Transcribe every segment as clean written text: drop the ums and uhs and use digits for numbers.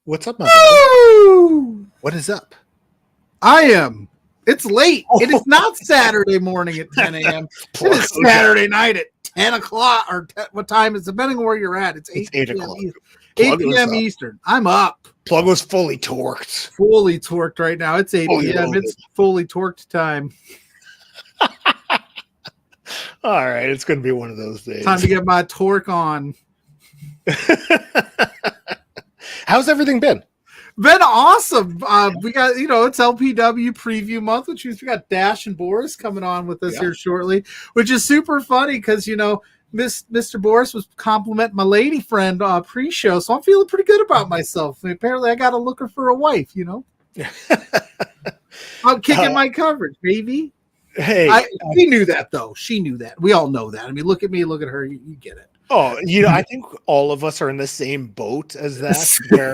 What's up, my brother? What is up? It's late. It is not Saturday morning at 10 a.m. It is Saturday night at 10 o'clock. Or what time is it? Depending on where you're at. It's 8 o'clock. 8 p.m. Eastern. I'm up. Plug was fully torqued. Fully torqued right now. It's 8 p.m. Loaded. It's fully torqued time. All right. It's going to be one of those days. Time to get my torque on. How's everything been? Been awesome. We got, it's LPW Preview Month, which means we got Dash and Boris coming on with us here shortly, which is super funny because, Mr. Boris was complimenting my lady friend pre-show, so I'm feeling pretty good about myself. And apparently I got to look her for a wife, I'm kicking my coverage, baby. Hey. She knew that, though. She knew that. We all know that. I mean, look at me, look at her. You get it. Oh, I think all of us are in the same boat as that, where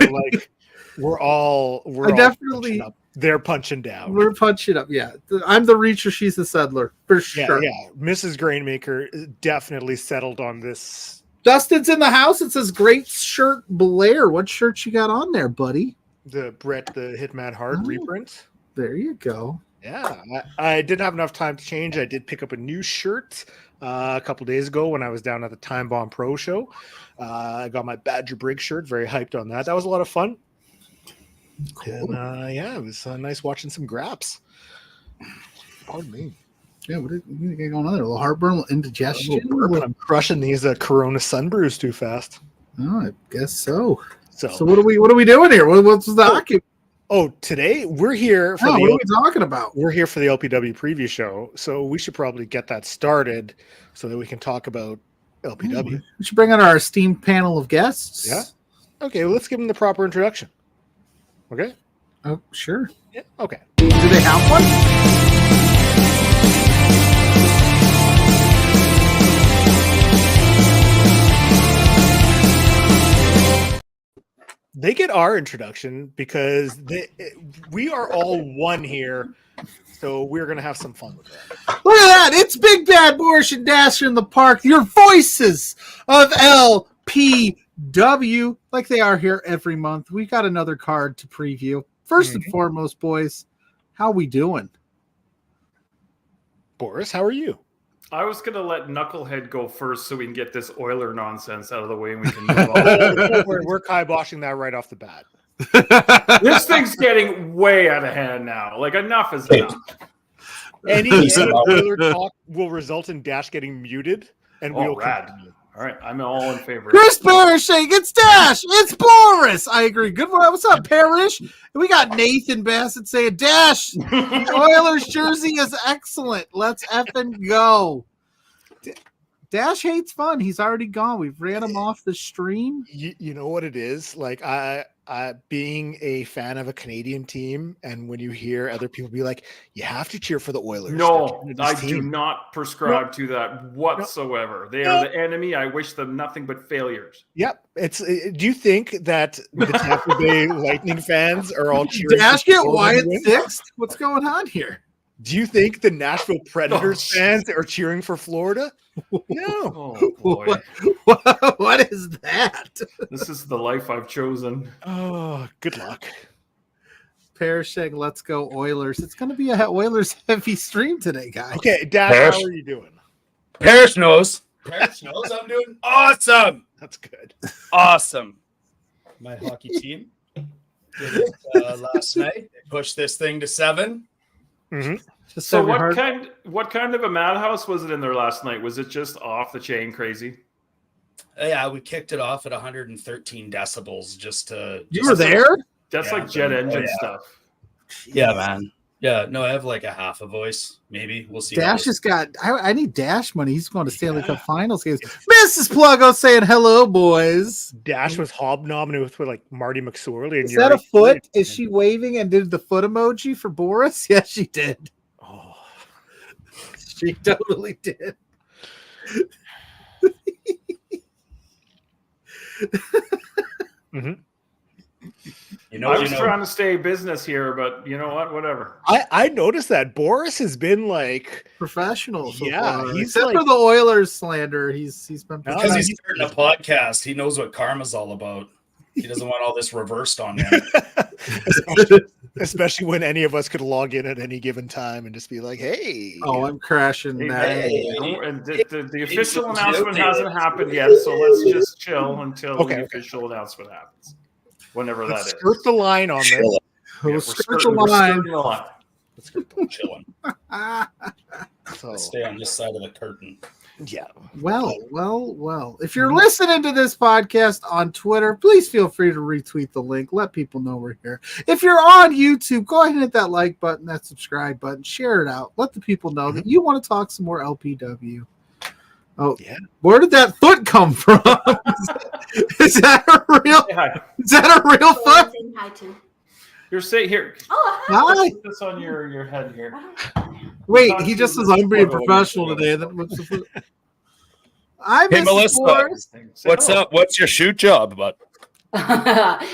we're definitely punching up. They're punching down. We're punching up. Yeah, I'm the reacher. She's the settler for sure. Yeah. Mrs. Grainmaker definitely settled on this. Dustin's in the house. It says "Great Shirt Blair." What shirt you got on there, buddy? The Brett the Hitman Hard reprint. There you go. Yeah, I didn't have enough time to change. I did pick up a new shirt a couple days ago when I was down at the Time Bomb Pro show. I got my Badger Brig shirt. Very hyped on that. That was a lot of fun. Cool. And, it was nice watching some graps. Pardon me. Yeah, what is going on there? A little heartburn, a little indigestion. I'm crushing these Corona Sunbrews too fast. Oh, I guess so. So what are we doing here? What's the occupant? Oh, today we're here for what are we talking about? We're here for the LPW preview show, so we should probably get that started so that we can talk about LPW. We should bring on our esteemed panel of guests. Yeah. Okay, well, let's give them the proper introduction. Okay? Oh, sure. Yeah. Okay. Do they have one? They get our introduction because we are all one here, so we're going to have some fun with that. Look at that. It's Big Bad Boris and Dash in the park. Your voices of LPW, like they are here every month. We got another card to preview. First and foremost, boys, how we doing? Boris, how are you? I was going to let Knucklehead go first so we can get this Oiler nonsense out of the way and we can move on. We're kiboshing that right off the bat. This thing's getting way out of hand now. Like, enough is enough. Any Oiler talk will result in Dash getting muted, and we'll continue. All right, I'm all in favor. Chris Parrish saying it's Dash, it's Boris. I agree. Good one. What's up, Parrish? We got Nathan Bassett saying Dash. Oilers jersey is excellent. Let's effing go. Dash hates fun. He's already gone. We've ran him off the stream. You know what it is? Like I being a fan of a Canadian team, and when you hear other people be like, you have to cheer for the Oilers. No, I do not prescribe to that whatsoever. They are the enemy. I wish them nothing but failures. Yep. Do you think that the Tampa Bay Lightning fans are all cheering? Dash get Wyatt sixth? What's going on here? Do you think the Nashville Predators fans are cheering for Florida? No. Oh, boy. What is that? This is the life I've chosen. Oh, good luck. Parrish saying, let's go Oilers. It's going to be a Oilers heavy stream today, guys. Okay, Dash, how are you doing? Parrish knows. Parrish knows I'm doing awesome. That's good. Awesome. My hockey team did it last night. They pushed this thing to 7. Mm-hmm. So what kind of a madhouse was it in there last night? Was it just off the chain crazy? Yeah, we kicked it off at 113 decibels just to. You were there? That's like jet engine stuff. Yeah, man. Yeah, no, I have like a half a voice, maybe. We'll see. Dash has got. I need Dash money. He's going to Stanley Cup Finals games. Mrs. Pluggo saying hello, boys. Dash was hobnobbing with like Marty McSorley. And Is that a foot? Is she waving and did the foot emoji for Boris? Yes, she did. Oh. She totally did. Mm-hmm. I was trying to stay business here, but you know what? Whatever. I noticed that Boris has been like professional. So yeah, far. he's except like, for the Oilers slander. He's been because he's starting a podcast. He knows what karma's all about. He doesn't want all this reversed on him. especially when any of us could log in at any given time and just be like, "Hey, oh, I'm crashing that." And the official announcement hasn't happened yet, so let's just chill until the official announcement happens. Whenever that is. Skirt the line on this. We'll skirt the line. Let's go chilling. Let's stay on this side of the curtain. Yeah. Well. If you're listening to this podcast on Twitter, please feel free to retweet the link. Let people know we're here. If you're on YouTube, go ahead and hit that like button, that subscribe button, share it out. Let the people know that you want to talk some more LPW. Oh, yeah. Where did that foot come from? Is that a real? Is that a real foot? Hi too. You're sitting here. Oh, hi. Put this on your head here. Wait, he just says I'm being professional today. What's the foot? Hey, Melissa, what's up? What's your shoot job about?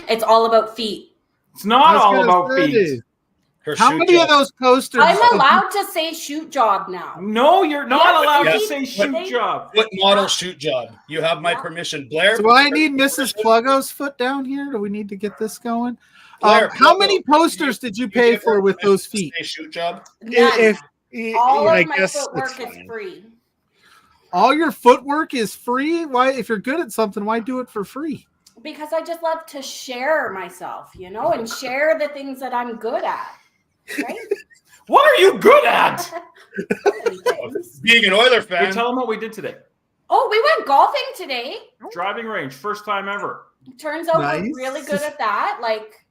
It's all about feet. It's not all about feet. How many of those posters? I'm allowed to say shoot job now. No, you're not allowed to say shoot job. What model shoot job? You have my permission, Blair. Do I need Mrs. Pluggo's foot down here? Do we need to get this going? Blair, how many posters did you pay for with those feet? Shoot job. All of my footwork is free. All your footwork is free? Why, if you're good at something, why do it for free? Because I just love to share myself, and share the things that I'm good at. Right? What are you good at? Being an Oiler fan. Hey, tell them what we did today. Oh, we went golfing today. Driving range, first time ever. Turns out we're really good at that. Like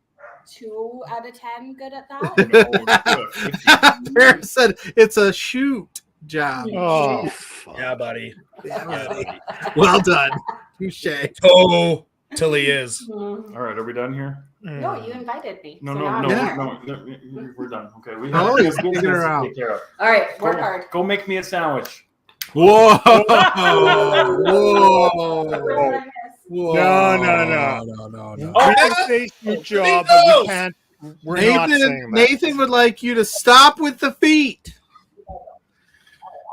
2 out of 10 good at that. Bear said it's a shoot job. Oh, yeah, buddy. Yeah, buddy. Well done. Touche. Oh, till he is. All right, are we done here? No, you invited me. No, we're done. Okay, we have he's taking her out. Take care of. All right, work hard. Go make me a sandwich. Whoa! Whoa! No. Oh, We can say shoot job, but we can't. We're not saying that. Nathan would like you to stop with the feet.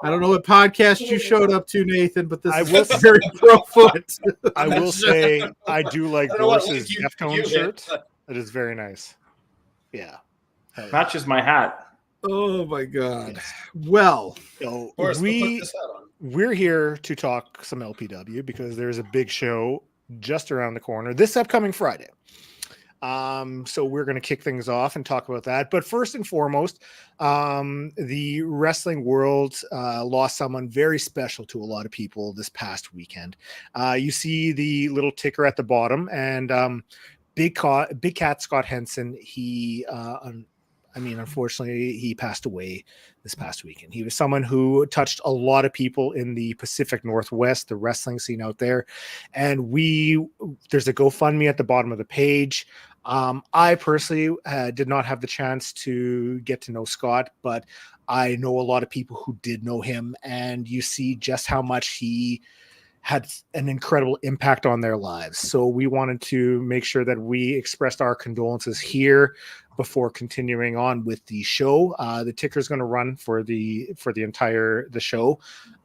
I don't know what podcast you showed up to, Nathan, but this is very pro foot. I will say I do like Boris's Deftone shirt. It is very nice. Yeah. Matches my hat. Oh my God. Well, so we're here to talk some LPW because there's a big show just around the corner this upcoming Friday. So we're going to kick things off and talk about that. But first and foremost, the wrestling world lost someone very special to a lot of people this past weekend. You see the little ticker at the bottom, and Big Cat Scott Henson, unfortunately, he passed away this past weekend. He was someone who touched a lot of people in the Pacific Northwest, the wrestling scene out there. And there's a GoFundMe at the bottom of the page. I personally did not have the chance to get to know Scott, but I know a lot of people who did know him, and you see just how much he had an incredible impact on their lives. So we wanted to make sure that we expressed our condolences here before continuing on with the show. The ticker is going to run for the entire show.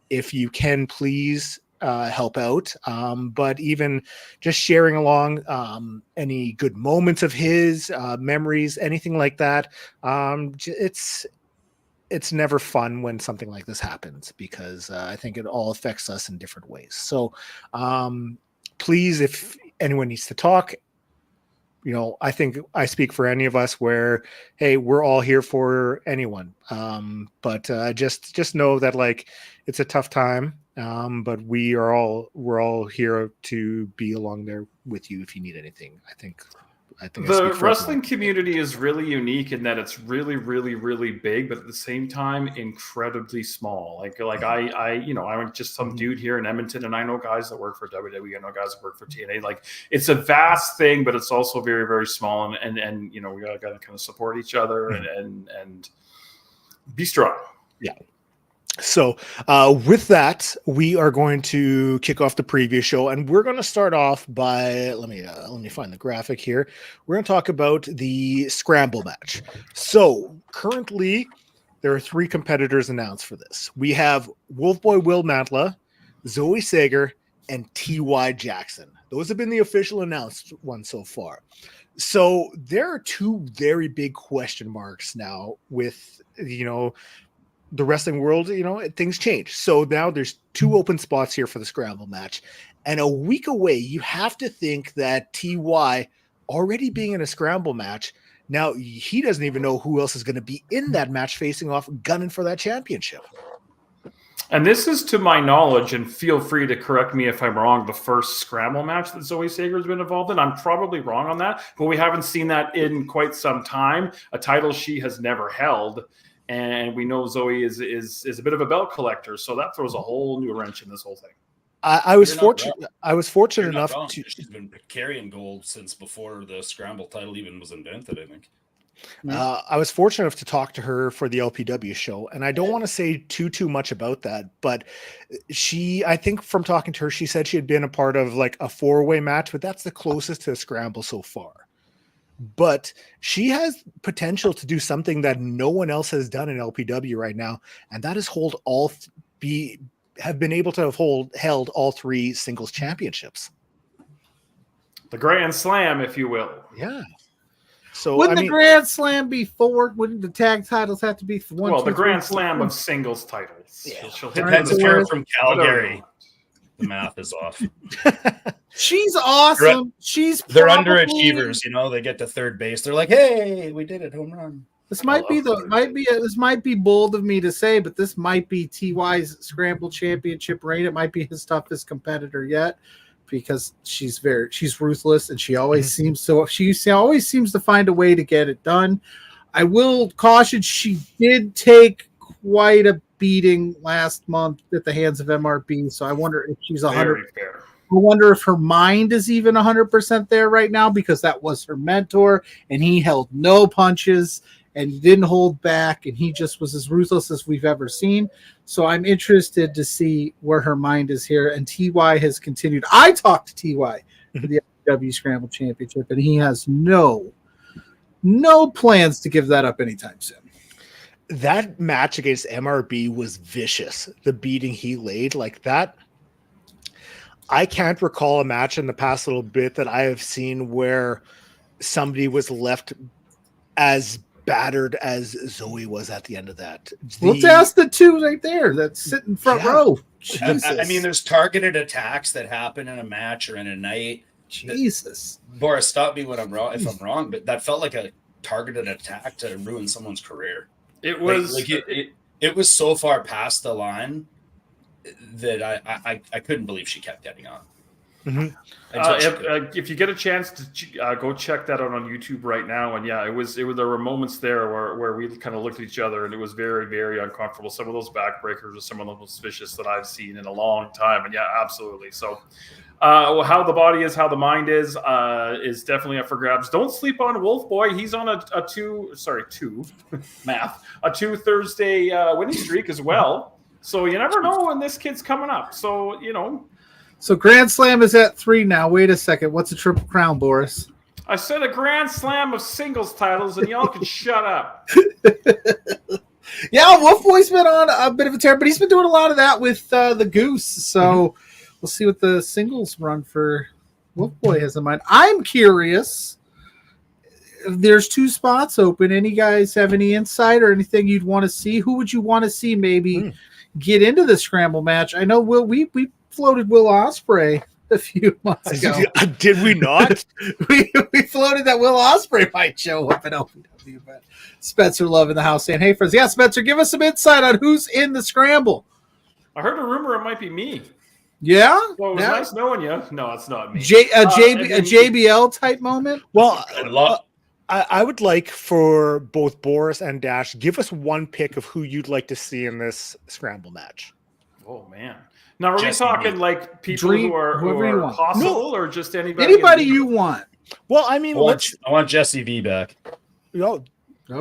If you can, please help out. But even just sharing along any good moments of his memories, anything like that. It's never fun when something like this happens, because I think it all affects us in different ways. So please, if anyone needs to talk, I think I speak for any of us where, hey, we're all here for anyone. But just know that, like, it's a tough time. But we're all here to be along there with you if you need anything. I think the wrestling community is really unique in that it's really, really, really big, but at the same time, incredibly small. Like I'm just some dude here in Edmonton, and I know guys that work for WWE. I know guys that work for TNA. Like, it's a vast thing, but it's also very, very small. And we got to kind of support each other and be strong. Yeah. So with that, we are going to kick off the preview show, and we're going to start off by let me find the graphic here. We're going to talk about the scramble match. So currently, there are 3 competitors announced for this. We have Wolfboy Will Mantla, Zoe Sager, and T.Y. Jackson. Those have been the official announced ones so far. So there are 2 very big question marks now with the wrestling world. Things change. So now there's 2 open spots here for the scramble match, and a week away, you have to think that TY already being in a scramble match. Now he doesn't even know who else is going to be in that match facing off, gunning for that championship. And this is, to my knowledge, and feel free to correct me if I'm wrong, the first scramble match that Zoe Sager has been involved in. I'm probably wrong on that, but we haven't seen that in quite some time. A title she has never held. And we know Zoe is a bit of a belt collector, so that throws a whole new wrench in this whole thing. I was fortunate enough to. She's been carrying gold since before the scramble title even was invented, I think. I was fortunate enough to talk to her for the LPW show, and I don't want to say too much about that, but I think from talking to her, she said she had been a part of like a 4-way match, but that's the closest to a scramble so far. But she has potential to do something that no one else has done in LPW right now, and that is have been able to have held all 3 singles championships. The Grand Slam, if you will. Yeah. So wouldn't the Grand Slam be 4? Wouldn't the tag titles have to be 1? Well, the Grand Slam of singles titles. Yeah. She'll hit Depends if you're from Calgary. The math is off. She's awesome. They're underachievers, They get to third base. They're like, "Hey, we did it, home run." This might be bold of me to say, but this might be TY's scramble championship reign. It might be his toughest competitor yet, because she's ruthless, and she always seems to find a way to get it done. I will caution, she did take quite a beating last month at the hands of MRB, so I wonder if she's 100%. I wonder if her mind is even 100% there right now, because that was her mentor, and he held no punches and didn't hold back, and he just was as ruthless as we've ever seen. So I'm interested to see where her mind is here. And TY has continued. I talked to TY for the LPW Scramble Championship, and he has no plans to give that up anytime soon. That match against MRB was vicious. The beating he laid like that. I can't recall a match in the past little bit that I have seen where somebody was left as battered as Zoe was at the end of that. Let's ask the 2 right there that sit in front row. I mean, there's targeted attacks that happen in a match or in a night. Jesus. Boris, stop me if I'm wrong, but that felt like a targeted attack to ruin someone's career. It was it was so far past the line that I couldn't believe she kept getting on. Mm-hmm. If you get a chance to go check that out on YouTube right now, and there were moments there where we kind of looked at each other, and it was very, very uncomfortable. Some of those backbreakers are some of the most vicious that I've seen in a long time, and absolutely. So, how the body is, how the mind is definitely up for grabs. Don't sleep on Wolf Boy. He's on a 2 Thursday winning streak as well. So you never know when this kid's coming up. So, So Grand Slam is at 3 now. Wait a second. What's a Triple Crown, Boris? I said a Grand Slam of singles titles, and y'all can shut up. Yeah, Wolf Boy's been on a bit of a tear, but he's been doing a lot of that with the Goose. So we'll see what the singles run for Wolf Boy has in mind. I'm curious. There's 2 spots open. Any guys have any insight or anything you'd want to see? Who would you want to see maybe get into the scramble match? I know we floated Will Ospreay a few months ago. Did we not? we floated that Will Ospreay might show up at LPW, but Spencer Love in the house saying, "Hey friends, yeah, Spencer, give us some insight on who's in the scramble." I heard a rumor it might be me. Yeah. Well, it was nice knowing you. No, it's not me. A JBL type moment. Well, I would like for both Boris and Dash, give us one pick of who you'd like to see in this scramble match. Oh man! Now are we talking like people who are possible, or just anybody? Anybody you want. Well, I mean, I want Jesse V back. Oh,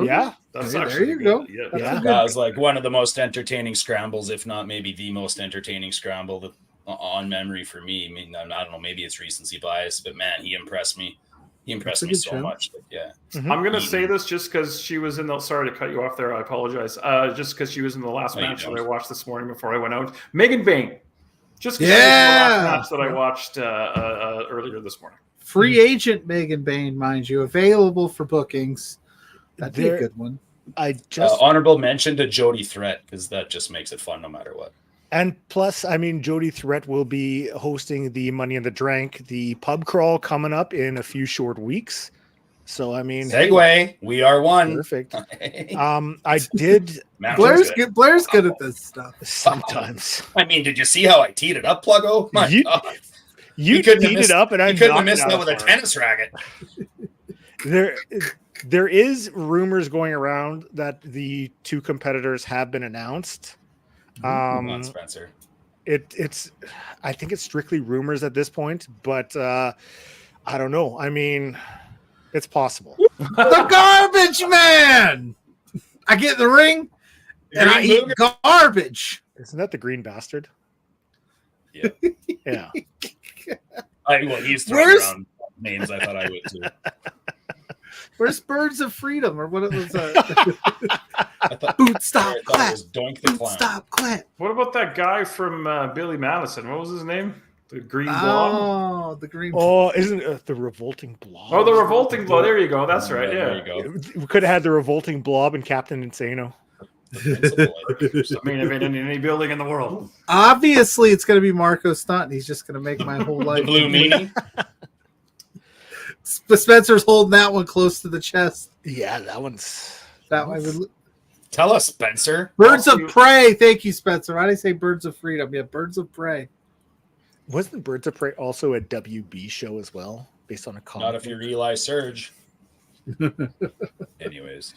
yeah. That's there you go. Yeah. That was like one of the most entertaining scrambles, if not maybe the most entertaining scramble on memory for me. I mean, I don't know, maybe it's recency bias, but man, he impressed me. He impressed me so much. Yeah. Mm-hmm. I'm going to say this just because she was in the. Sorry to cut you off there. I apologize. Just because she was in the last match that I watched this morning before I went out. Megan Bain. Just because she was in the last match that I watched earlier this morning. Free agent Megan Bain, mind you, available for bookings. That'd be a good one. I just honorable mention to Jody Threat, because that just makes it fun no matter what. And plus, I mean, Jody Threat will be hosting the Money in the Drank, the pub crawl coming up in a few short weeks. So, I mean, segue, we are one. Perfect. I did. Blair's good at this stuff. Sometimes. I mean, did you see how I teed it up, Pluggo? My God. You teed it up, and I couldn't have missed that with a tennis racket. There is rumors going around that the two competitors have been announced. Spencer. It's I think it's strictly rumors at this point, but I don't know. I mean, it's possible. The garbage man. I get in the ring and I eat garbage. Isn't that the green bastard? Yeah. Yeah. Well, he's throwing around names. I thought I would too. Where's Birds of Freedom or what it was? Boot stop clap. Doink the Clown. Stop clap. What about that guy from Billy Madison? What was his name? The Green Blob? Oh, the Green Blob. Oh, isn't it the Revolting Blob? Oh, the Revolting Blob. There you go. That's right. Yeah. There you go. We could have had the Revolting Blob and Captain Insano. I mean, in any building in the world. Obviously, it's going to be Marco Stunt. He's just going to make my whole life. The Blue Meanie. Spencer's holding that one close to the chest. Yeah, that one's. Tell us, Spencer. Birds of Prey. Thank you, Spencer. Why did I say Birds of Freedom? Yeah, Birds of Prey. Wasn't Birds of Prey also a WB show as well, based on a comic? Not if you're Eli Surge. Anyways.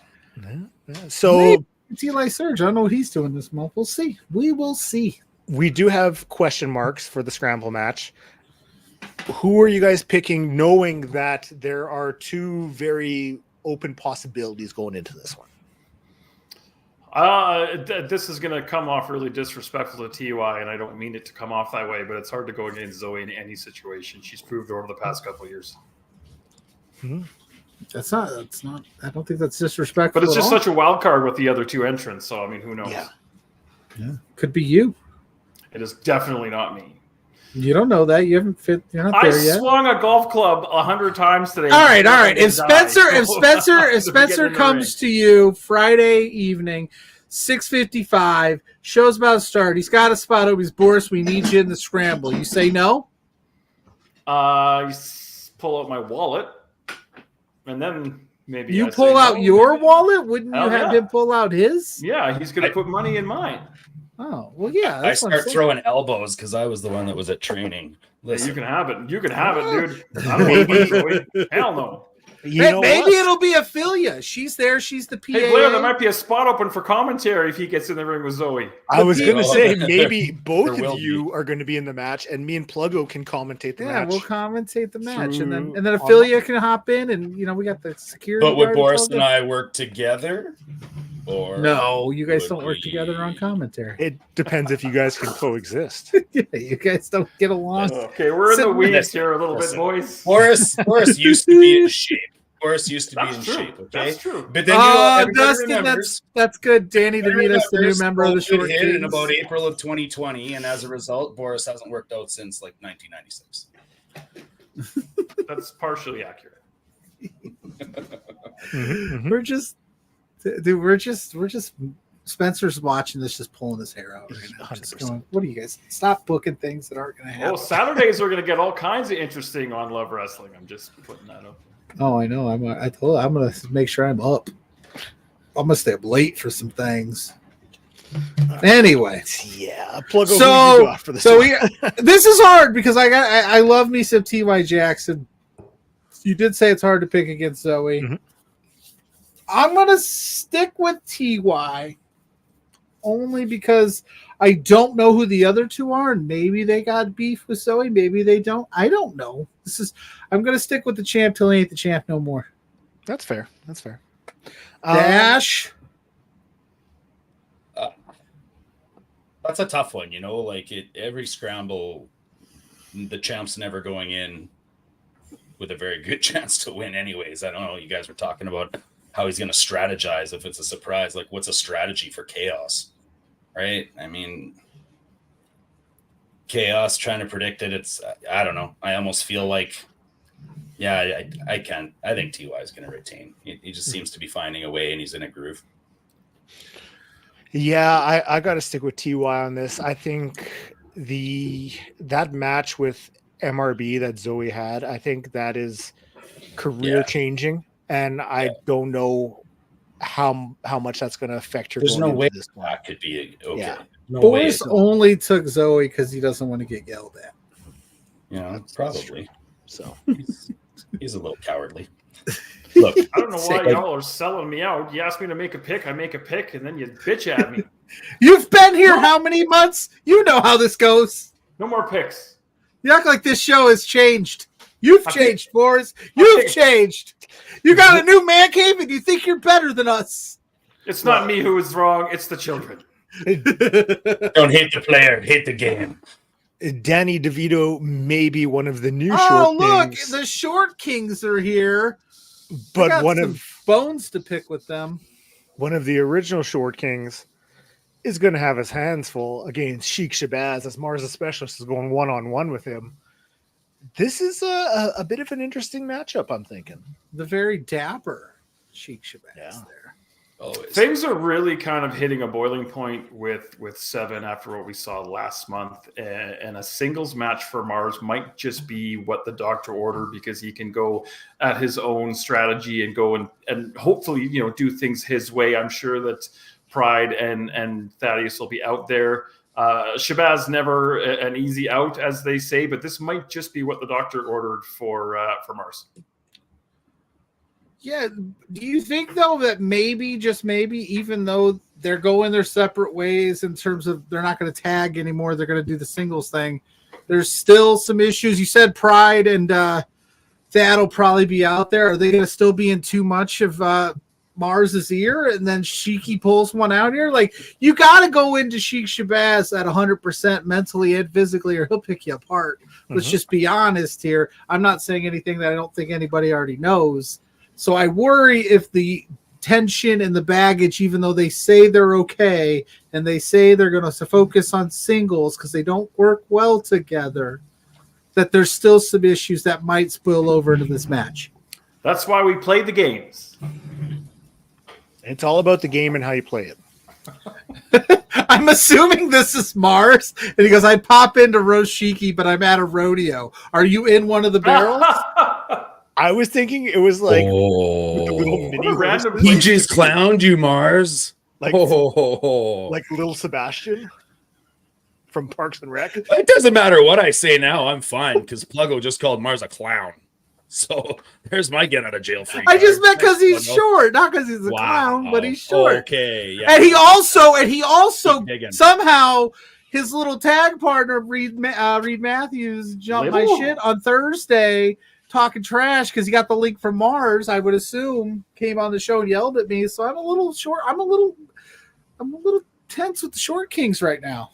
So it's Eli Surge. I don't know what he's doing this month. We'll see. We will see. We do have question marks for the scramble match. Who are you guys picking, knowing that there are two very open possibilities going into this one? This is going to come off really disrespectful to TUI, and I don't mean it to come off that way, but it's hard to go against Zoe in any situation. She's proved over the past couple of years. Mm-hmm. That's not. I don't think that's disrespectful. But it's just such a wild card with the other two entrants. So I mean, who knows? Yeah. Could be you. It is definitely not me. You don't know that. You haven't fit. You're not there yet. I swung a golf club 100 times today. All right. If Spencer comes to you Friday evening, 6:55, show's about to start. He's got a spot over. He's Boris. We need you in the scramble. You say no? You pull out my wallet, and then maybe you pull out your wallet. Wouldn't you have him pull out his? Yeah, he's going to put money in mine. Oh, well, yeah. I start throwing elbows because I was the one that was at training. Listen. You can have it. You can have it, dude. I don't know. Hell no. Maybe it'll be Ophelia. She's there. She's the PA. Hey, Blair, there might be a spot open for commentary if he gets in the ring with Zoe. I was going to say maybe both of you are going to be in the match, and me and Pluggo can commentate the match. Yeah, we'll commentate the match, and then Ophelia can hop in, and we got the security. But would Boris and I work together? Or no, you guys don't work together on commentary. It depends if you guys can coexist. Yeah, you guys don't get along. Okay, we're in the weeds here a little bit, boys. Boris used to be in shape. Boris used to be in shape. Okay, that's true. But then Dustin, that's good. Danny DeVito's the new member of the Short Kings in about April of 2020, and as a result, Boris hasn't worked out since like 1996. That's partially accurate. We're just Spencer's watching this, just pulling his hair out right now. Just going, what do you guys stop booking things that aren't going to happen? Oh, Saturdays are going to get all kinds of interesting on Love Wrestling. I'm just putting that up. Oh, I know. I'm going to make sure I'm up. I'm going to stay up late for some things. Anyway, yeah. Plug over so for this. So this is hard because I love me some T.Y. Jackson. You did say it's hard to pick against Zoe. Mm-hmm. I'm gonna stick with T.Y. only because I don't know who the other two are. Maybe they got beef with Zoe. Maybe they don't. I don't know. I'm gonna stick with the champ till he ain't the champ no more. That's fair. That's fair. Dash. That's a tough one, like every scramble, the champ's never going in with a very good chance to win anyways. I don't know. You guys were talking about how he's going to strategize if it's a surprise. Like, what's a strategy for chaos, right? I mean, chaos, trying to predict it. I don't know. I almost feel like, yeah, I can't. I think TY is going to retain. He just seems to be finding a way, and he's in a groove. Yeah, I got to stick with TY on this. I think that match with MRB that Zoe had, I think that is career changing, and I don't know how much that's going to affect her. There's no way this that could be okay. Yeah. No Boris way. only took Zoe because he doesn't want to get yelled at. Probably. So he's a little cowardly. Look, I don't know why y'all are selling me out. You ask me to make a pick, I make a pick, and then you bitch at me. You've been here how many months? You know how this goes. No more picks. You act like this show has changed. You've changed, Boris. You've changed. You got a new man cave, and you think you're better than us. It's not me who is wrong. It's the children. Don't hate the player, hate the game. Danny DeVito may be one of the new Short Kings. Kings. The Short Kings are here. But one of bones to pick with them. One of the original Short Kings is going to have his hands full against Sheik Shabazz as Mars the Specialist is going one-on-one with him. This is a bit of an interesting matchup, I'm thinking. The very dapper Sheik Shabazz there. Always. Things are really kind of hitting a boiling point with Seven after what we saw last month, and a singles match for Mars might just be what the doctor ordered, because he can go at his own strategy and go and hopefully do things his way. I'm sure that Pride and Thaddeus will be out there. Shabazz never an easy out, as they say, but this might just be what the doctor ordered for Mars. Yeah. Do you think, though, that maybe, just maybe, even though they're going their separate ways in terms of they're not going to tag anymore, they're going to do the singles thing, there's still some issues? You said Pride and that'll probably be out there. Are they going to still be in too much of Mars's ear, and then Sheiky pulls one out here? Like, you got to go into Sheik Shabazz at 100% mentally and physically, or he'll pick you apart. Let's just be honest here. I'm not saying anything that I don't think anybody already knows. So I worry if the tension and the baggage, even though they say they're okay and they say they're going to focus on singles because they don't work well together, that there's still some issues that might spill over into this match. That's why we play the games. It's all about the game and how you play it. I'm assuming this is Mars. And he goes, I pop into Roshiki, but I'm at a rodeo. Are you in one of the barrels? I was thinking it was like with the little mini He just clowned you, Mars. Like little Sebastian from Parks and Rec. It doesn't matter what I say now. I'm fine because Pluggo just called Mars a clown. So there's my get out of jail free. I just meant because he's short, not because he's a clown, but he's short. Okay, yeah. And he also somehow his little tag partner Reed Matthews jumped my shit on Thursday, talking trash because he got the link from Mars. I would assume came on the show and yelled at me. So I'm a little short. I'm a little tense with the Short Kings right now.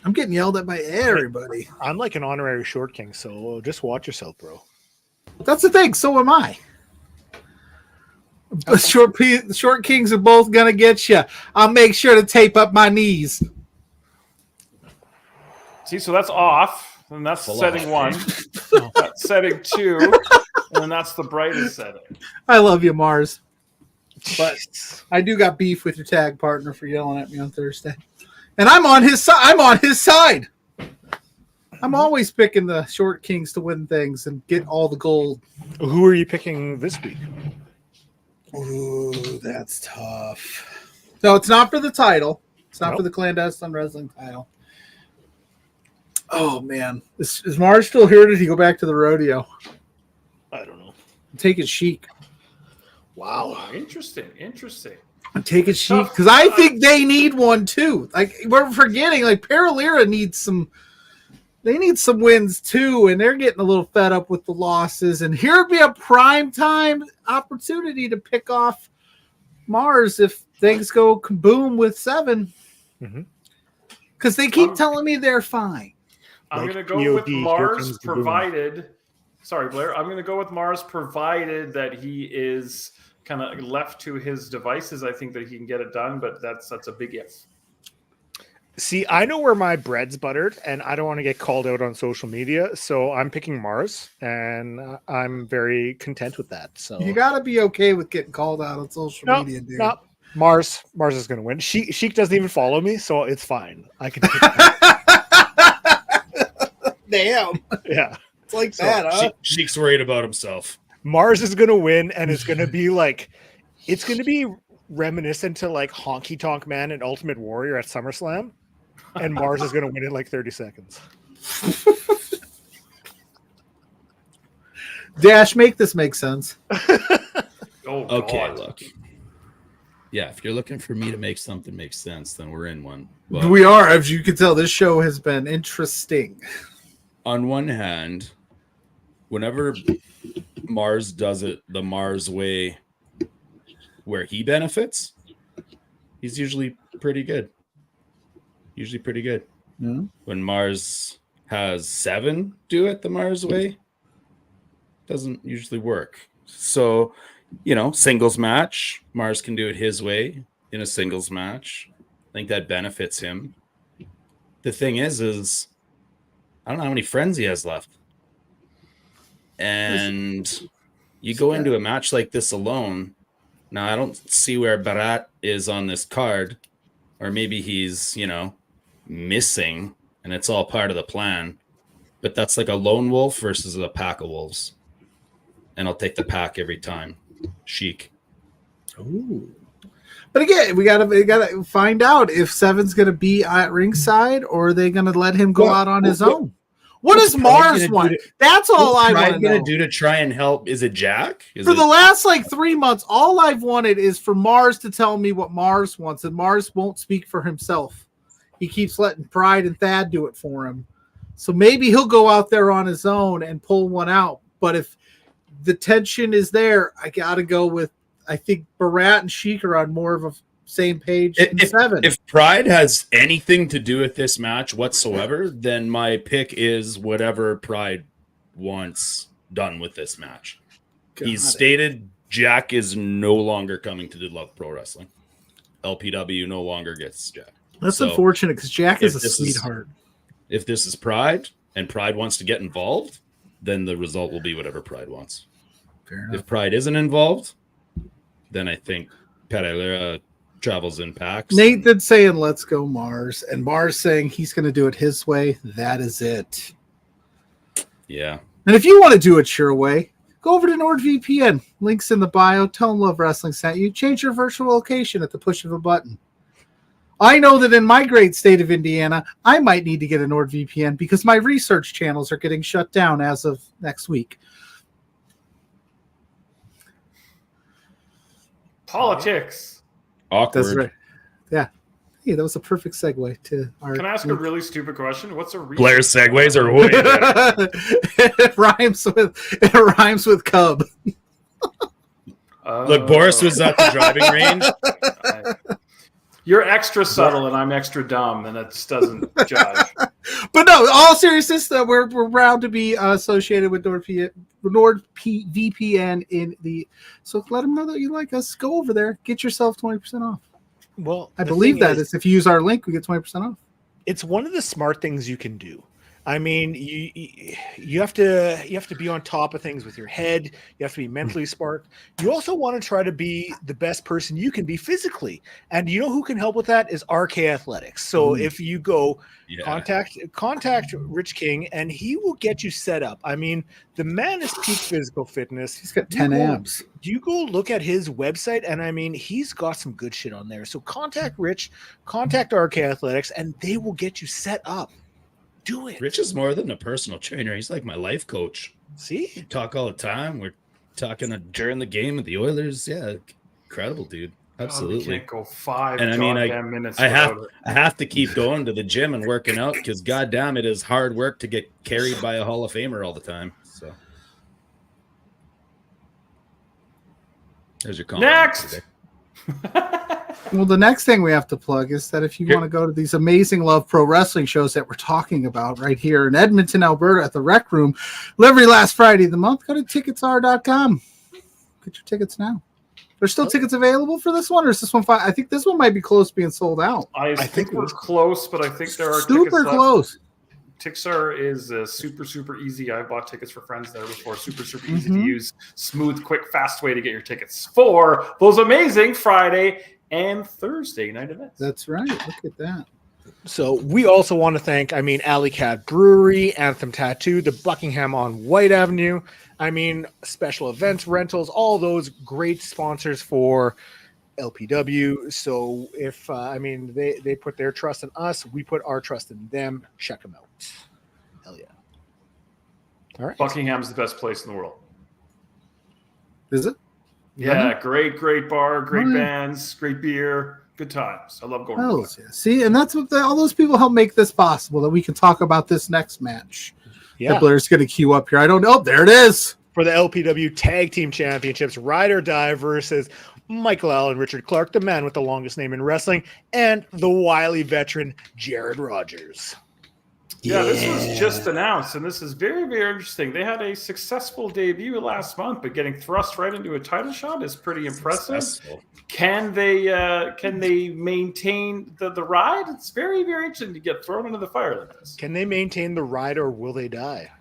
I'm getting yelled at by everybody. I'm like an honorary Short King, so just watch yourself, bro. That's the thing. So am I. The Short Kings are both gonna get you. I'll make sure to tape up my knees. See, so that's off. And that's setting one. That's setting two. And then that's the brightest setting. I love you, Mars. But I do got beef with your tag partner for yelling at me on Thursday. And I'm on his side. I'm always picking the Short Kings to win things and get all the gold. Who are you picking this week? Ooh, that's tough. No, it's not for the title. It's not Nope. for the clandestine wrestling title. Oh man, is Mars still here? Or did he go back to the rodeo? I don't know. I'm taking Sheik. Wow. Interesting. I'm taking Sheik because I think they need one too. Like we're forgetting, like Paralera needs some. They need some wins too, and they're getting a little fed up with the losses. And here would be a prime time opportunity to pick off Mars if things go kaboom with 7. Because they keep telling me they're fine. I'm Like going to go with POD, here Mars comes the boom. provided. Sorry, Blair. I'm going to go with Mars provided that he is kind of left to his devices. I think that he can get it done, but that's a big if. See, I know where my bread's buttered, and I don't want to get called out on social media, so I'm picking Mars, and I'm very content with that. So You got to be okay with getting called out on social media, dude. no, Mars is going to win. Sheik doesn't even follow me, so it's fine. I can. Damn, Yeah, it's like that, huh? Sheik's worried about himself. Mars is going to win, and it's going to be like, it's going to be reminiscent to like Honky Tonk Man and Ultimate Warrior at SummerSlam. And Mars is going to win in like 30 seconds. Dash, make this make sense. Oh, Okay, God. look. Yeah, if you're looking for me to make something make sense, then we're in one. But We are, as you can tell, this show has been interesting. on one hand, whenever Mars does it the Mars way where he benefits, he's usually pretty good. Mhm. When Mars has 7 do it the Mars way, doesn't usually work. So, singles match, Mars can do it his way in a singles match. I think that benefits him. The thing is I don't know how many friends he has left. And you go into a match like this alone. Now, I don't see where Barat is on this card, or maybe he's, missing and it's all part of the plan. But that's like a lone wolf versus a pack of wolves. And I'll take the pack every time. Sheik. Ooh. But again, we gotta find out if 7's gonna be at ringside or are they gonna let him go out on his own. What does Mars want? That's all I want to know. Do to try and help? Is it Jack? For the last 3 months, all I've wanted is for Mars to tell me what Mars wants, and Mars won't speak for himself. He keeps letting Pride and Thad do it for him. So maybe he'll go out there on his own and pull one out. But if the tension is there, I got to go with, I think Barat and Sheik are on more of a same page than 7. If Pride has anything to do with this match whatsoever, then my pick is whatever Pride wants done with this match. He's stated Jack is no longer coming to Love Pro Wrestling. LPW no longer gets Jack. That's unfortunate because Jack is a sweetheart. If this is Pride and Pride wants to get involved, then the result will be whatever Pride wants. Fair enough. If Pride isn't involved, then I think Pereira travels in packs. Nate did saying let's go Mars, and Mars saying he's going to do it his way. That is it. Yeah. And if you want to do it your way, go over to NordVPN. Links in the bio. Tell them Love Wrestling sent you. Change your virtual location at the push of a button. I know that in my great state of Indiana, I might need to get a NordVPN because my research channels are getting shut down as of next week. Politics. Awkward. That's right. Yeah. Hey, that was a perfect segue to our. Can I ask a really stupid question? What's a reason? Blair's segues are way better. It rhymes with cub. Look, Boris was at the driving range. You're extra subtle and I'm extra dumb, and it just doesn't jive. But no, all seriousness, we're proud to be associated with NordVPN in the. So let them know that you like us. Go over there, get yourself 20% off. Well, I believe that is if you use our link, we get 20% off. It's one of the smart things you can do. I mean, you have to be on top of things with your head. You have to be mentally smart. You also want to try to be the best person you can be physically. And you know who can help with that is RK Athletics. So if you go contact Rich King, and he will get you set up. I mean, the man is peak physical fitness. He's got 10 abs. You go look at his website, and I mean, he's got some good shit on there. So contact Rich, contact RK Athletics, and they will get you set up. Do it. Rich is more than a personal trainer. He's like my life coach. See? We talk all the time. We're talking during the game with the Oilers. Yeah, incredible, dude. Absolutely. Can't go 5 and I mean, minutes. I have to keep going to the gym and working out because goddamn, it is hard work to get carried by a Hall of Famer all the time. So there's your comment. Next. Well, the next thing we have to plug is that if you want to go to these amazing Love Pro Wrestling shows that we're talking about right here in Edmonton, Alberta at the Rec Room, every last Friday of the month, go to ticketsr.com. Get your tickets now. There's still tickets available for this one, or is this one fine? I think this one might be close to being sold out. I think we're close, but I think there are super close. Tixar is super easy. I bought tickets for friends there before. Super easy to use. Smooth, quick, fast way to get your tickets for those amazing Friday and Thursday night events. That's right. Look at that. So we also want to thank, Alley Cat Brewery, Anthem Tattoo, the Buckingham on White Avenue. Special events, rentals, all those great sponsors for LPW. So if, they put their trust in us, we put our trust in them. Check them out. Hell yeah. All right. Buckingham's the best place in the world. Is it? Yeah, great bar, great bands, great beer, good times. I love going to yeah. See, and that's what all those people help make this possible, that we can talk about this next match. Yeah. That Blair's going to queue up here. I don't know. There it is. For the LPW Tag Team Championships, Ride or Die versus Michael Allen, Richard Clark, the man with the longest name in wrestling, and the wily veteran Jared Rogers. Yeah, this was just announced, and this is very interesting. They had a successful debut last month, but getting thrust right into a title shot is pretty impressive. Can they maintain the ride? It's very interesting to get thrown into the fire like this. Can they maintain the ride, or will they die?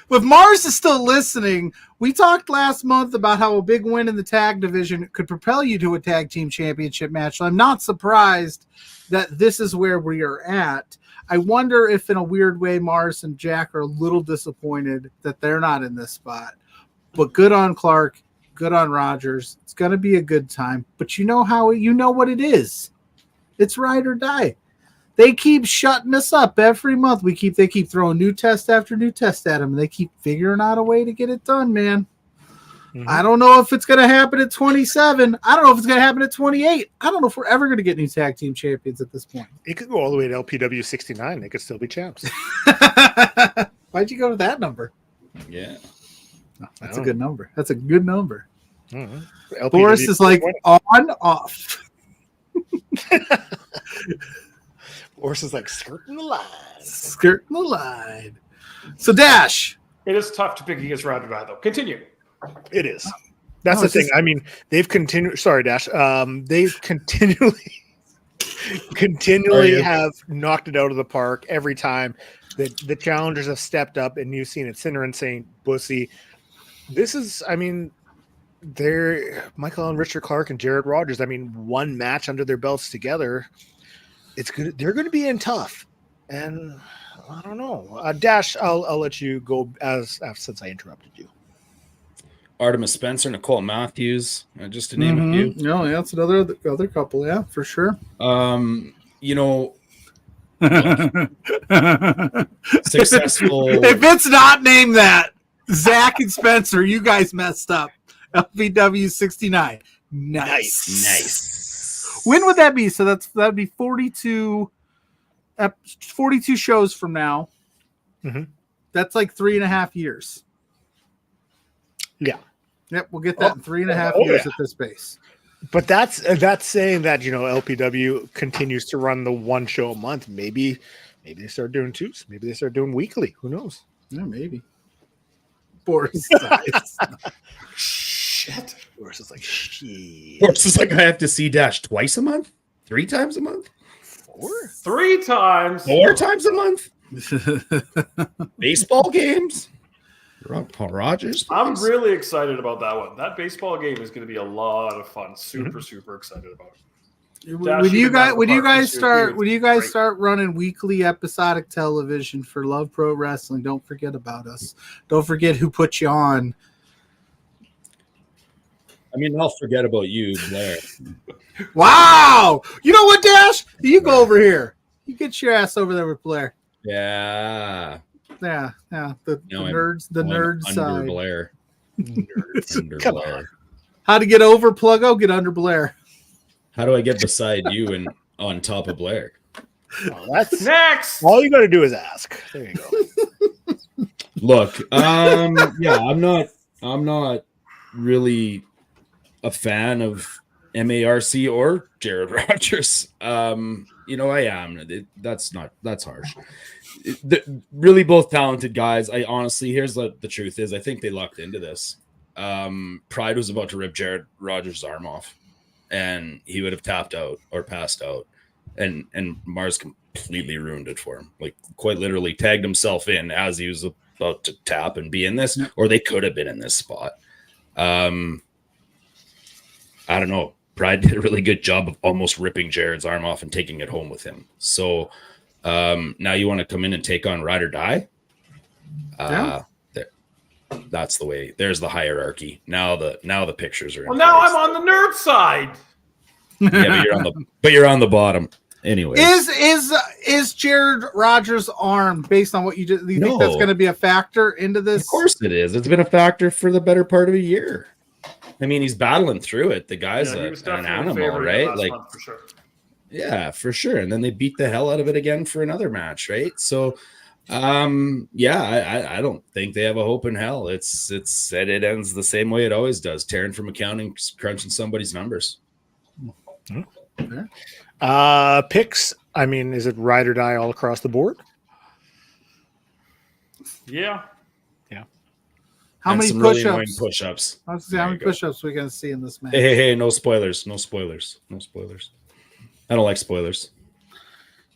If Mars is still listening, we talked last month about how a big win in the tag division could propel you to a tag team championship match. So I'm not surprised that this is where we are at. I wonder if in a weird way Mars and Jack are a little disappointed that they're not in this spot. But good on Clark, good on Rogers. It's going to be a good time. But you know what it is. It's ride or die. They keep shutting us up every month. They keep throwing new test after new test at them. And they keep figuring out a way to get it done, man. Mm-hmm. I don't know if it's going to happen at 27. I don't know if it's going to happen at 28. I don't know if we're ever going to get new tag team champions at this point. It could go all the way to LPW 69. They could still be champs. Why'd you go to that number? Yeah. Oh, that's a good number. That's a good number. Mm-hmm. Boris is like on, off. Boris is like skirting the line. Skirting the line. So, Dash. It is tough to pick against ride or die, though. Continue. It is. That's the thing. They've continued. Sorry, Dash. They've continually have knocked it out of the park every time. The challengers have stepped up, and you've seen it. Sinner and Saint, Bussy. This is, they're Michael and Richard Clark and Jared Rogers. One match under their belts together. It's good. They're going to be in tough, and I don't know. Dash, I'll let you go since I interrupted you. Artemis Spencer, Nicole Matthews, just to name a few. No, yeah, that's another couple, yeah, for sure. Successful. If it's not named that, Zach and Spencer, you guys messed up. LPW 69. Nice. When would that be? So that'd be 42 shows from now. Mm-hmm. That's like 3.5 years. Yeah. Yep, we'll get that in 3.5 years at this base. But that's saying that LPW continues to run the one show a month. Maybe they start doing twos. Maybe they start doing weekly. Who knows? Yeah, maybe. Boris shit. Boris is like, shit. Boris is like, I have to see Dash twice a month, 3 times a month. 3 times. 4 times a month. Baseball games. Rogers. I'm really excited about that one. That baseball game is going to be a lot of fun. Super excited about it. When you guys start running weekly episodic television for Love Pro Wrestling, don't forget about us. Don't forget who put you on. I mean, I'll forget about you, Blair. Wow! You know what, Dash? You go over here. You get your ass over there with Blair. Yeah. The nerd under side. Blair. Under Come Blair. How to get over Pluggo? Get under Blair. How do I get beside you and on top of Blair? Oh, that's Next. all you got to do is ask. There you go. Look, yeah, I'm not really a fan of MARC or Jared Rogers. I am. That's harsh. Really both talented guys. I honestly, here's the truth is, I think they lucked into this. Pride was about to rip Jared Rogers' arm off, and he would have tapped out or passed out, and Mars completely ruined it for him. Like, quite literally tagged himself in as he was about to tap and be in this, or they could have been in this spot. I don't know. Pride did a really good job of almost ripping Jared's arm off and taking it home with him. So now you want to come in and take on Ride or Die? That's the way. There's the hierarchy. Now the pictures are. Well, now I'm on the nerd side. Yeah, but you're on the bottom. Anyway, is Jared Rogers' arm, based on what you just, do you think that's going to be a factor into this? Of course it is. It's been a factor for the better part of a year. I mean, he's battling through it. The guy's an animal, right? Like, for sure. Yeah, for sure. And then they beat the hell out of it again for another match, right? So, I don't think they have a hope in hell. It ends the same way it always does, tearing from accounting, crunching somebody's numbers. Picks. I mean, is it Ride or Die all across the board? Yeah. How many really push-ups? Push-ups. I was how many push-ups we going to see in this match? Hey, no spoilers. No spoilers. I don't like spoilers.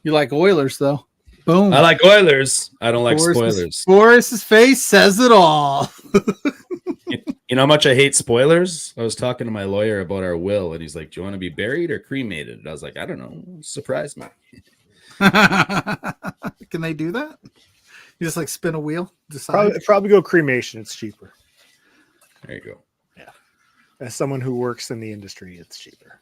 You like Oilers, though. Boom. I like Oilers. I don't like spoilers. Boris's face says it all. You know how much I hate spoilers? I was talking to my lawyer about our will, and he's like, do you want to be buried or cremated? And I was like, I don't know. Surprise me. Can they do that? You just spin a wheel? Probably go cremation. It's cheaper. There you go. Yeah. As someone who works in the industry, it's cheaper.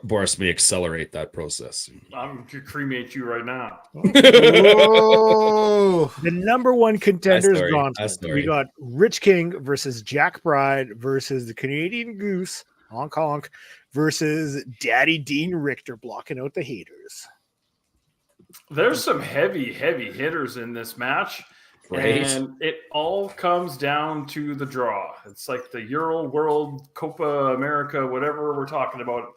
Boris may accelerate that process. I'm going to cremate you right now. Whoa. The number one contenders gone. We got Rich King versus Jack Bride versus the Canadian Goose, honk honk, versus Daddy Dean Richter, blocking out the haters. There's some heavy hitters in this match. Right. And it all comes down to the draw. It's like the Euro World Copa America, whatever we're talking about.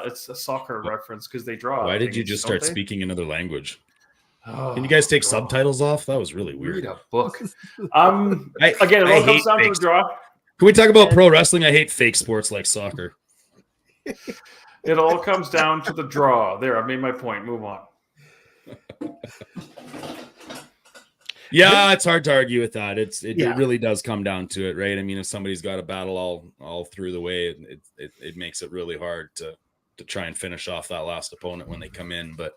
It's a soccer reference because they draw. Why did you just start speaking another language? Can you guys take subtitles off? That was really weird. Read a book. Again, it all comes down to the draw. Can we talk about pro wrestling? I hate fake sports like soccer. It all comes down to the draw. There, I made my point. Move on. Yeah, it's hard to argue with that. It really does come down to it, right? I mean, if somebody's got a battle all through the way, it makes it really hard to try and finish off that last opponent when they come in. But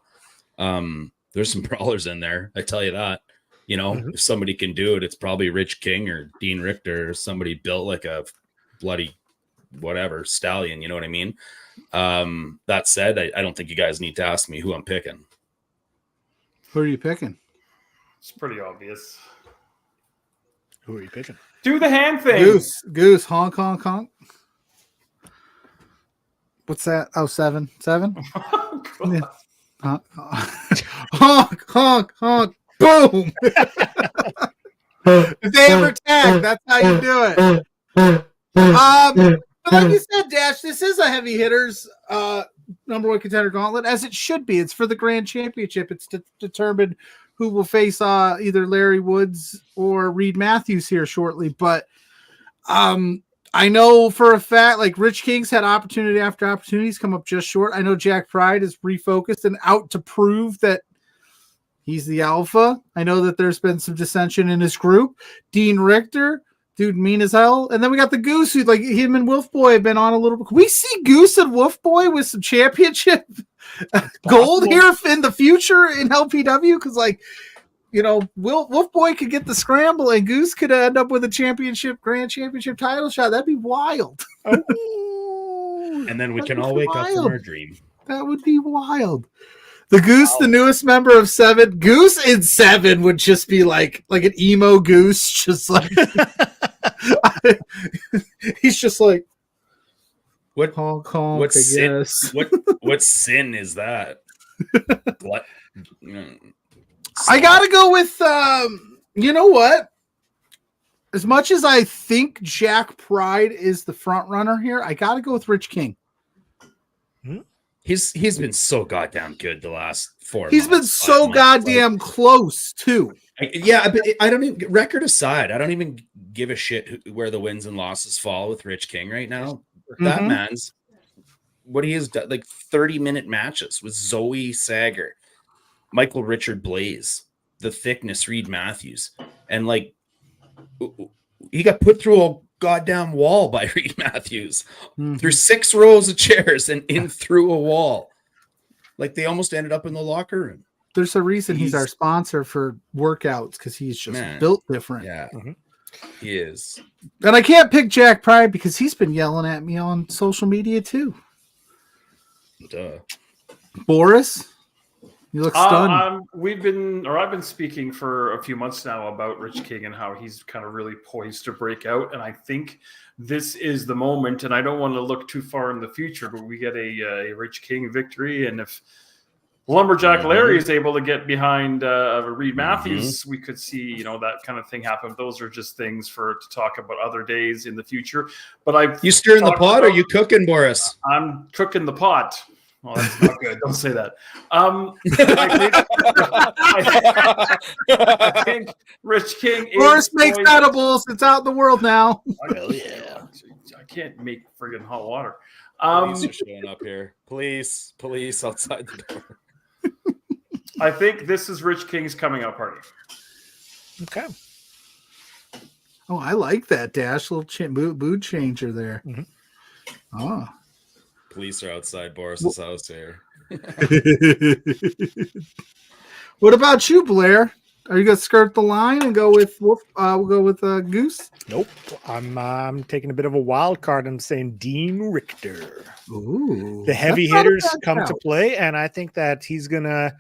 there's some brawlers in there, I tell you that. You know, if somebody can do it, it's probably Rich King or Dean Richter or somebody built like a bloody whatever stallion. You know what I mean? That said, I don't think you guys need to ask me who I'm picking. Who are you picking? It's pretty obvious. Who are you picking? Do the hand thing. Goose, honk, honk, honk. What's that? Oh, 7. Yeah. Honk, honk, honk. Boom. If they ever tag, that's how you do it. But like you said, Dash, this is a heavy hitters number one contender gauntlet, as it should be. It's for the grand championship. It's to determine who will face either Larry Woods or Reed Matthews here shortly. But I I know for a fact, like Rich King's had opportunity after opportunities come up just short. I know Jack Pride is refocused and out to prove that he's the alpha. I know that there's been some dissension in his group. Dean Richter, dude, mean as hell. And then we got the Goose, who like him and Wolf Boy have been on a little bit. Can we see Goose and Wolf Boy with some championship gold here in the future in LPW? Because like, you know, Wolf Boy could get the scramble and Goose could end up with a grand championship title shot. That'd be wild. And then we can all wake up from our dream. That would be wild. The Goose, the newest member of 7. Goose in 7 would just be like an emo Goose, just like he's just like what honk, honk, what sin? Guess. What sin is that? I gotta go with you know what? As much as I think Jack Pride is the front runner here, I gotta go with Rich King. He's been so goddamn good the last 4 months. He's been so goddamn close too. I don't even, record aside, I don't even give a shit where the wins and losses fall with Rich King right now. That man's what he has done, like 30-minute matches with Zoe Sager, Michael Richard Blaze, the thickness Reed Matthews, and like he got put through a goddamn wall by Reed Matthews through 6 rows of chairs and in through a wall. Like they almost ended up in the locker room. There's a reason he's our sponsor for workouts, because he's just built different. Yeah, he is. And I can't pick Jack Pride because he's been yelling at me on social media too. Duh. Boris, you look stunned. I've been speaking for a few months now about Rich King and how he's kind of really poised to break out. And I think this is the moment, and I don't want to look too far in the future, but we get a Rich King victory. And if Lumberjack Larry is able to get behind Reed Matthews, we could see, that kind of thing happen. Those are just things to talk about other days in the future. But you stirring the pot, or are you cooking, Boris? I'm cooking the pot. Well, that's not good. Don't say that. I think Rich King Boris makes edibles. It's out in the world now. Oh, yeah. I can't make friggin' hot water. Police are showing up here. Police outside the door. I think this is Rich King's coming out party. Okay. Oh, I like that Dash. Little mood changer there. Oh. Police are outside Boris's house here. What about you, Blair? Are you gonna skirt the line and go with Wolf? We'll go with Goose. Nope. I'm taking a bit of a wild card. I'm saying Dean Richter. Ooh, the heavy hitters come to play, and I think that he's gonna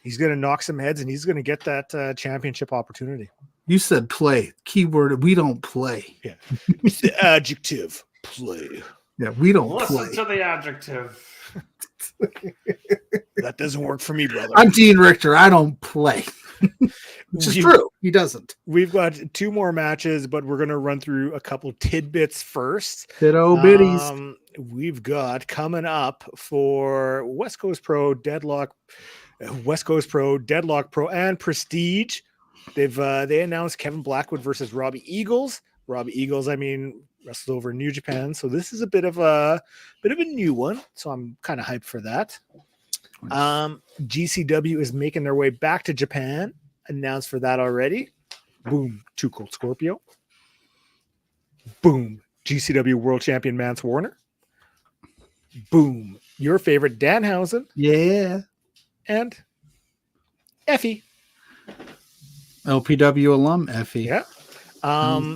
knock some heads, and he's gonna get that championship opportunity. You said play. Keyword. We don't play. Yeah. The adjective play. Yeah, we don't Listen play. to the adjective. That doesn't work for me, brother. I'm Dean Richter. I don't play. Which is true. He doesn't. We've got 2 more matches, but we're going to run through a couple tidbits first. Ditto biddies. We've got coming up for West Coast Pro, Deadlock Pro, and Prestige. They announced Kevin Blackwood versus Robbie Eagles. Robbie Eagles, wrestled over in New Japan, so this is a bit of a new one. So I'm kind of hyped for that. GCW is making their way back to Japan. Announced for that already. Boom, Too Cold Scorpio. Boom, GCW World Champion Mance Warner. Boom, your favorite Danhausen. Yeah. And Effie. LPW alum, Effie. Yeah. Yeah.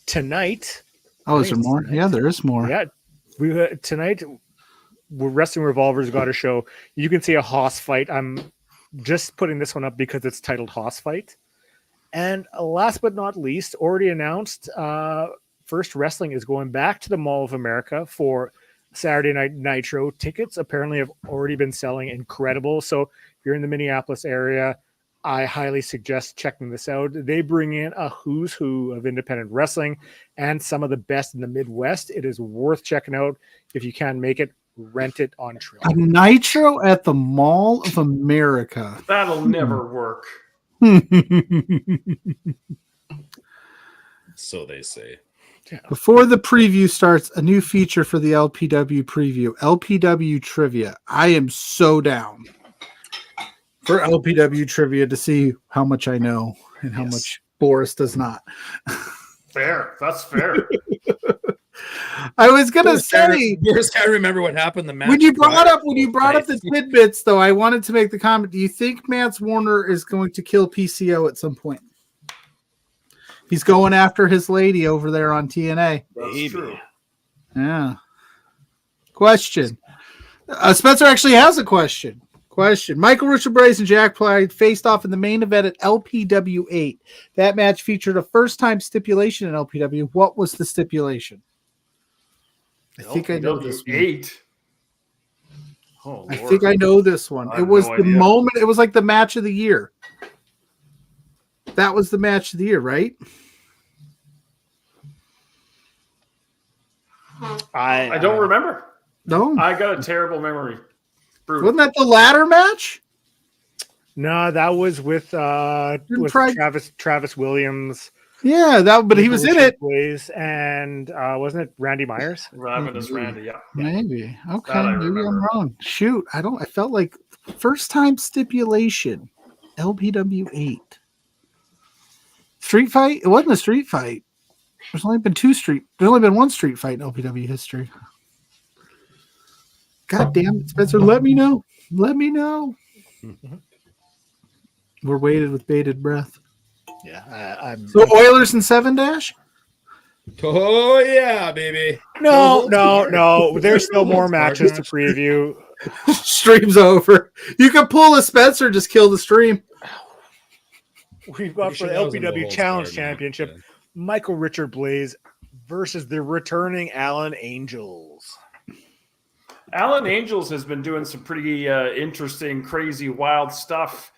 Tonight. Oh, is there more? Tonight. Yeah, there is more. Yeah. Tonight, Wrestling Revolver's got a show. You can see a Hoss fight. I'm just putting this one up because it's titled Hoss Fight. And last but not least, already announced, First Wrestling is going back to the Mall of America for Saturday Night Nitro. Tickets apparently have already been selling incredible. So if you're in the Minneapolis area, I highly suggest checking this out. They bring in a who's who of independent wrestling and some of the best in the Midwest. It is worth checking out. If you can make it, rent it on Trill. A Nitro at the Mall of America. That'll never work. So they say. Before the preview starts, a new feature for the LPW preview, LPW trivia. I am so down for LPW trivia to see how much I know and how much Boris does not. Fair. That's fair. I was gonna say, Boris can't remember what happened. The match when you brought up the tidbits, though, I wanted to make the comment. Do you think Mance Warner is going to kill PCO at some point? He's going after his lady over there on TNA. That's true. Yeah. Question. Spencer actually has a question. Michael Richard Blaze and Jack Plyde faced off in the main event at LPW 8. That match featured a first-time stipulation in LPW. What was the stipulation? I think I know this one. 8. Oh, I think I know this one. It was the moment. It was like the match of the year. That was the match of the year, right? I don't remember. No. I got a terrible memory. Brutal. Wasn't that the ladder match? No, that was with Travis Williams. Yeah, but he was in it. And wasn't it Randy Myers? Ravenous Randy, yeah. Maybe. Okay, maybe I'm wrong. Shoot, I felt like first time stipulation, LPW 8. Street fight? It wasn't a street fight. There's only been one street fight in LPW history. God damn it, Spencer, let me know. We're waited with bated breath. Yeah, I'm. So Oilers and 7 Dash? Oh yeah, baby. No. There's still more matches to preview. Stream's over. You can pull a Spencer, just kill the stream. We've got for the LPW Challenge Championship, Michael Richard Blaze versus the returning Alan Angels. Alan Angels has been doing some pretty interesting, crazy, wild stuff.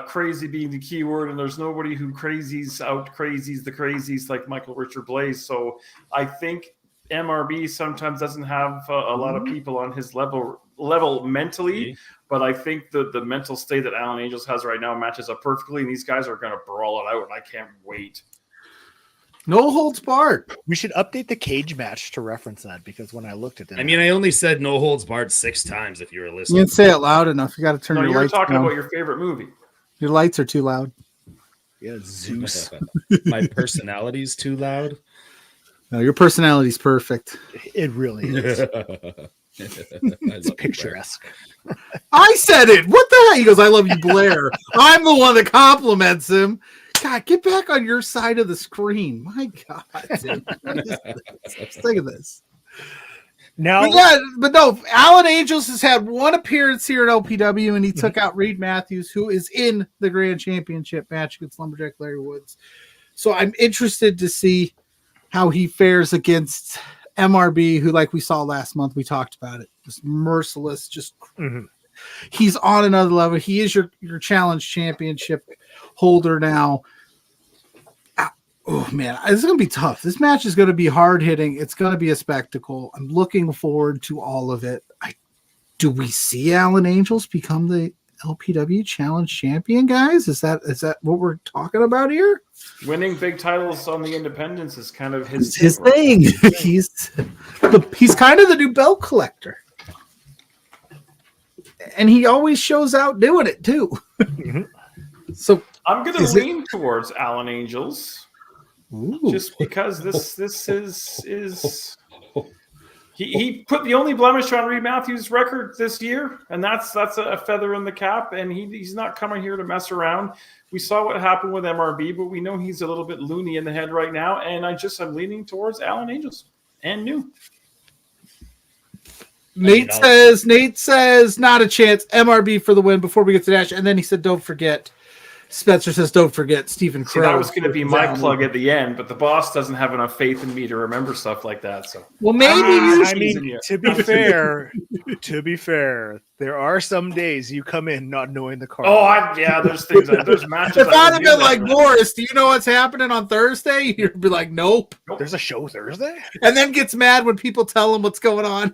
Crazy being the key word, and there's nobody who crazies the crazies like Michael Richard Blaze. So I think MRB sometimes doesn't have a lot of people on his level mentally, but I think the mental state that Alan Angels has right now matches up perfectly, and these guys are going to brawl it out, and I can't wait. No holds barred. We should update the cage match to reference that, because when I looked at that, I mean, I only said no holds barred 6 times. If you were listening, You didn't say it loud enough. You got to turn your lights down. You're talking about your favorite movie. Your lights are too loud. Yeah, Zeus. My personality's too loud. No, your personality's perfect. It really is. It's picturesque. I said it. What the heck? He goes, I love you, Blair. I'm the one that compliments him. God, get back on your side of the screen. My God. Dude. Just think of this. Now, but no, Alan Angels has had one appearance here at LPW, and he took out Reed Matthews, who is in the Grand Championship match against Lumberjack Larry Woods. So I'm interested to see how he fares against MRB, who, like we saw last month, we talked about it, just merciless, just he's on another level. He is your challenge championship holder now. Oh man, it's going to be tough. This match is going to be hard hitting. It's going to be a spectacle. I'm looking forward to all of it. Do we see Alan Angels become the LPW Challenge champion, guys? Is that what we're talking about here? Winning big titles on the independents is kind of his thing. He's kind of the new belt collector, and he always shows out doing it too. So I'm going to lean towards Alan Angels. Ooh. Just because this is he put the only blemish on Reed Matthews' record this year, and that's a feather in the cap, and he's not coming here to mess around. We saw what happened with MRB, but we know he's a little bit loony in the head right now, and I'm leaning towards Alan Angels and new. Nate says not a chance. MRB for the win before we get to Dash, and then he said don't forget. Spencer says, don't forget Stephen Crow. That was going to be my plug at the end, but the boss doesn't have enough faith in me to remember stuff like that. So, well, maybe to be fair, there are some days you come in not knowing the card. There's things, there's matches. If I'd have been like, Boris, do you know what's happening on Thursday? You'd be like, nope. There's a show Thursday? And then gets mad when people tell him what's going on.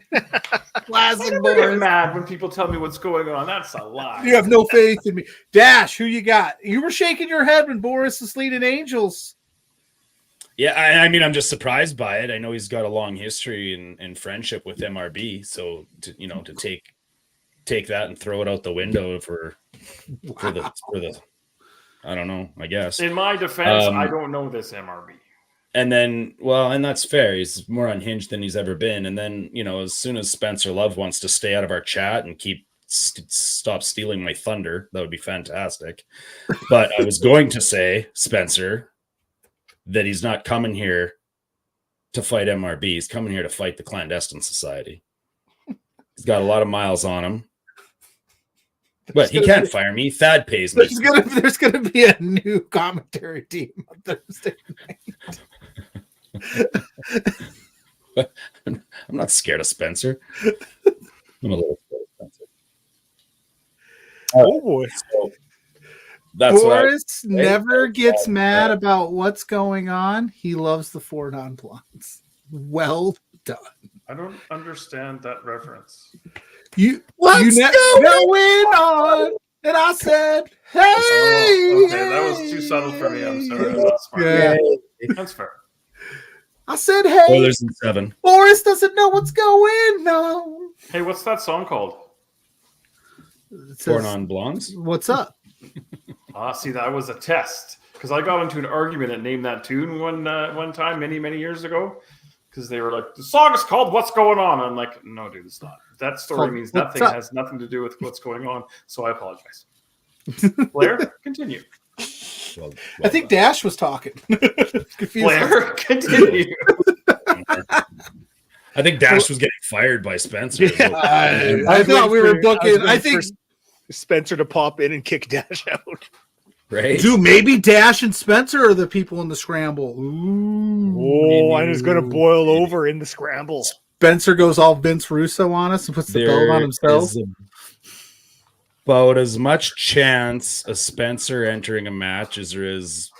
Classic Boris. Get mad when people tell me what's going on. That's a lie. You have no faith in me. Dash, who you got? You were shaking your head when Boris was leading Angels. Yeah, I mean, I'm just surprised by it. I know he's got a long history in friendship with MRB, so to take that and throw it out the window for the I don't know, I guess. In my defense, I don't know this MRB. And then, and that's fair. He's more unhinged than he's ever been. And then, as soon as Spencer Love wants to stay out of our chat and stop stealing my thunder, that would be fantastic. But I was going to say, Spencer, that he's not coming here to fight MRB. He's coming here to fight the clandestine society. He's got a lot of miles on him. But he can't fire me. Thad pays me. There's gonna be a new commentary team on Thursday night. I'm not scared of Spencer. I'm a little scared of Spencer. Oh boy. So that's Boris never gets mad about what's going on. He loves the four non-blondes. Well done. I don't understand that reference. Going on? And I said, hey. Okay, that was too subtle for me. I'm sorry. I'm not smart. Yeah. That's fair. I said, hey. Oilers in 7. Boris doesn't know what's going on. Hey, what's that song called? Four non-blondes. What's up? See, that was a test because I got into an argument and named that tune one time many years ago because they were like, the song is called "What's Going On." I'm like, no, dude, it's not. That story means nothing. Has nothing to do with what's going on. So I apologize. Blair, continue. I think Dash was talking. Blair, continue. I think Dash was getting fired by Spencer. Yeah. I thought we were booking. I think Spencer to pop in and kick Dash out. Right? Dude, maybe Dash and Spencer are the people in the scramble. Ooh. And it's going to boil over in the scramble. Spencer goes all Vince Russo on us and puts the belt on himself. About as much chance of Spencer entering a match as there is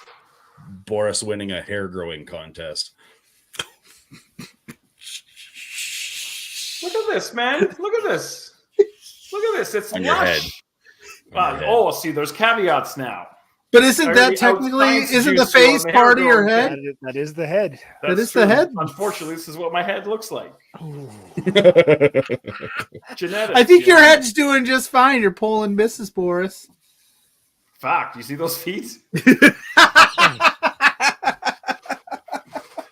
Boris winning a hair growing contest. Look at this, man. Look at this. Look at this. It's On your head. lush. See, there's caveats now. But isn't that technically, isn't the face part of your head? That is the head. That is the head. Unfortunately, this is what my head looks like. Genetics. I think your head's doing just fine. You're pulling Mrs. Boris. Fact. You see those feet?